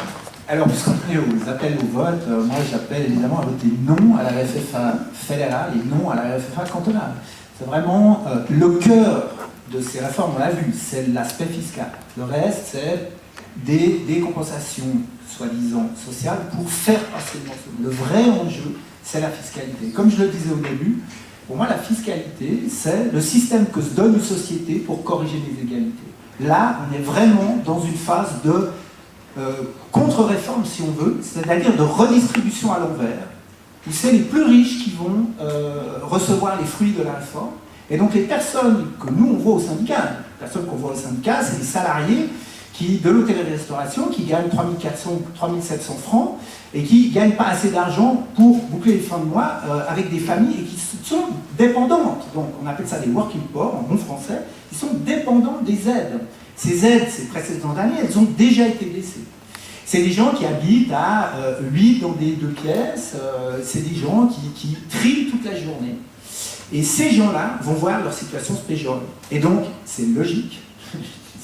Alors, puisqu'on est aux appels au vote, moi j'appelle évidemment à voter non à la RFFA fédérale et non à la RFFA cantonale. C'est vraiment le cœur de ces réformes, on l'a vu, c'est l'aspect fiscal. Le reste, c'est des compensations soi-disant sociales pour faire passer le morceau. Le vrai enjeu, c'est la fiscalité. Comme je le disais au début, pour moi la fiscalité, c'est le système que se donne une société pour corriger les inégalités. Là, on est vraiment dans une phase de contre-réforme, si on veut, c'est-à-dire de redistribution à l'envers, où c'est les plus riches qui vont recevoir les fruits de la réforme. Et donc les personnes que nous, on voit au syndicat, les personnes qu'on voit au syndicat, c'est les salariés de l'hôtellerie-restauration qui gagnent 3 400 ou 3 700 francs et qui ne gagnent pas assez d'argent pour boucler les fins de mois avec des familles et qui sont dépendantes. Donc on appelle ça des working poor, en bon français, qui sont dépendants des aides. Ces aides, ces précédentes années, elles ont déjà été baissées. C'est des gens qui habitent à 8 dans des 2 pièces, c'est des gens qui trient toute la journée. Et ces gens-là vont voir leur situation se péjorer. Et donc, c'est logique,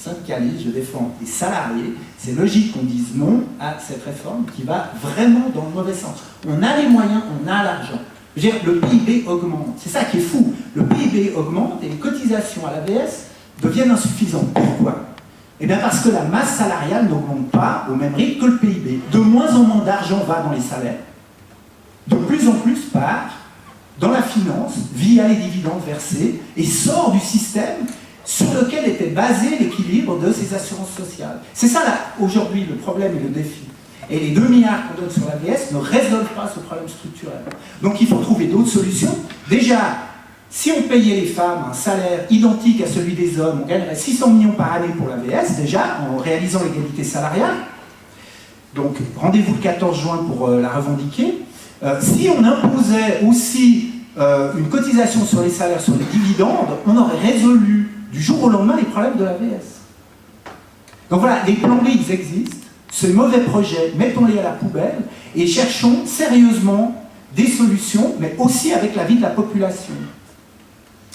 syndicaliste, je défends les salariés. C'est logique qu'on dise non à cette réforme qui va vraiment dans le mauvais sens. On a les moyens, on a l'argent. Je veux dire, le PIB augmente. C'est ça qui est fou. Le PIB augmente et les cotisations à l'AVS deviennent insuffisantes. Pourquoi? Eh bien parce que la masse salariale n'augmente pas au même rythme que le PIB. De moins en moins d'argent va dans les salaires. De plus en plus part dans la finance, via les dividendes versés, et sort du système sur lequel était basé l'équilibre de ces assurances sociales. C'est ça, là, aujourd'hui, le problème et le défi. Et les 2 milliards qu'on donne sur l'AVS ne résolvent pas ce problème structurel. Donc il faut trouver d'autres solutions. Déjà, si on payait les femmes un salaire identique à celui des hommes, on gagnerait 600 millions par année pour l'AVS, déjà, en réalisant l'égalité salariale. Donc rendez-vous le 14 juin pour la revendiquer. Si on imposait aussi une cotisation sur les salaires, sur les dividendes, on aurait résolu du jour au lendemain les problèmes de l'AVS. Donc voilà, les plans B, ils existent. Ces mauvais projets, mettons-les à la poubelle et cherchons sérieusement des solutions, mais aussi avec l'avis de la population.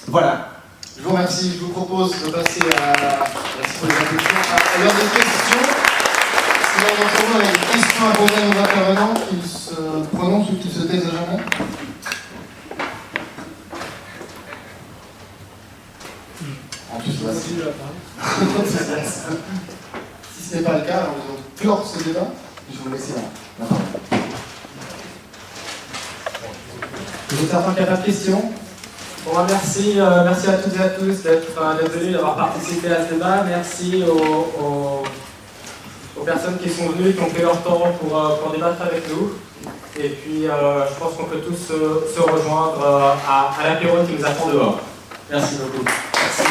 Voilà. Je vous remercie. Je vous propose de passer merci pour les applaudissements, à l'heure des questions. Si l'un d'entre vous a une question à poser à nos intervenants, qu'ils se prononcent ou qu'ils se taisent à jamais. En plus, voici. Si ce n'est pas le cas, alors nous allons clore ce débat. Je vous laisse la parole. Je vous certain qu'il n'y a pas de questions. Bon, merci à toutes et à tous d'être venus, d'avoir participé à ce débat. Merci aux personnes qui sont venues, qui ont pris leur temps pour débattre avec nous. Et puis, je pense qu'on peut tous se rejoindre à l'apéro qui nous attend dehors. Merci beaucoup. Merci.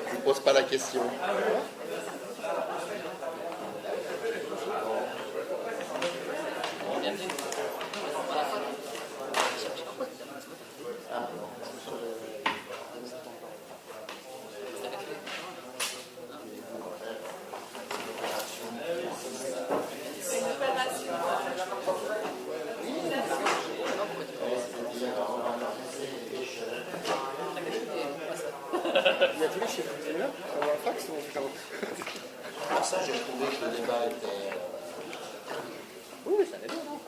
Je ne pose pas la question. chez vous, on va un fax ou on fait comment? Pour ça, j'ai trouvé que le débat était... Oui, ça allait bien, non?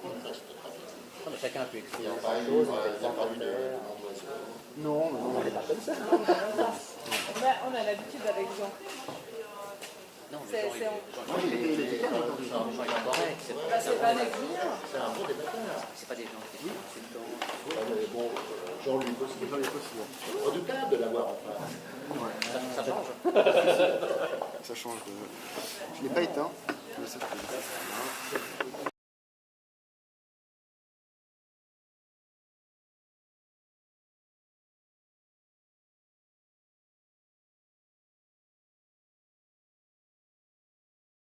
Non, mais chacun a pu Il n'y exprimer a pas sa eu chose, de non, on n'est pas comme ça. On a l'habitude avec Jean. Non, C'est Moi, il était calme aujourd'hui. c'est pas des clients. C'est un bon débatteur. c'est pas des gens qui sont insultants. Mais bon, Jean-Luc aussi. Redoutable de l'avoir en face. Ça change. Ça change de... Je ne l'ai pas éteint. Mais ça, je peux le faire.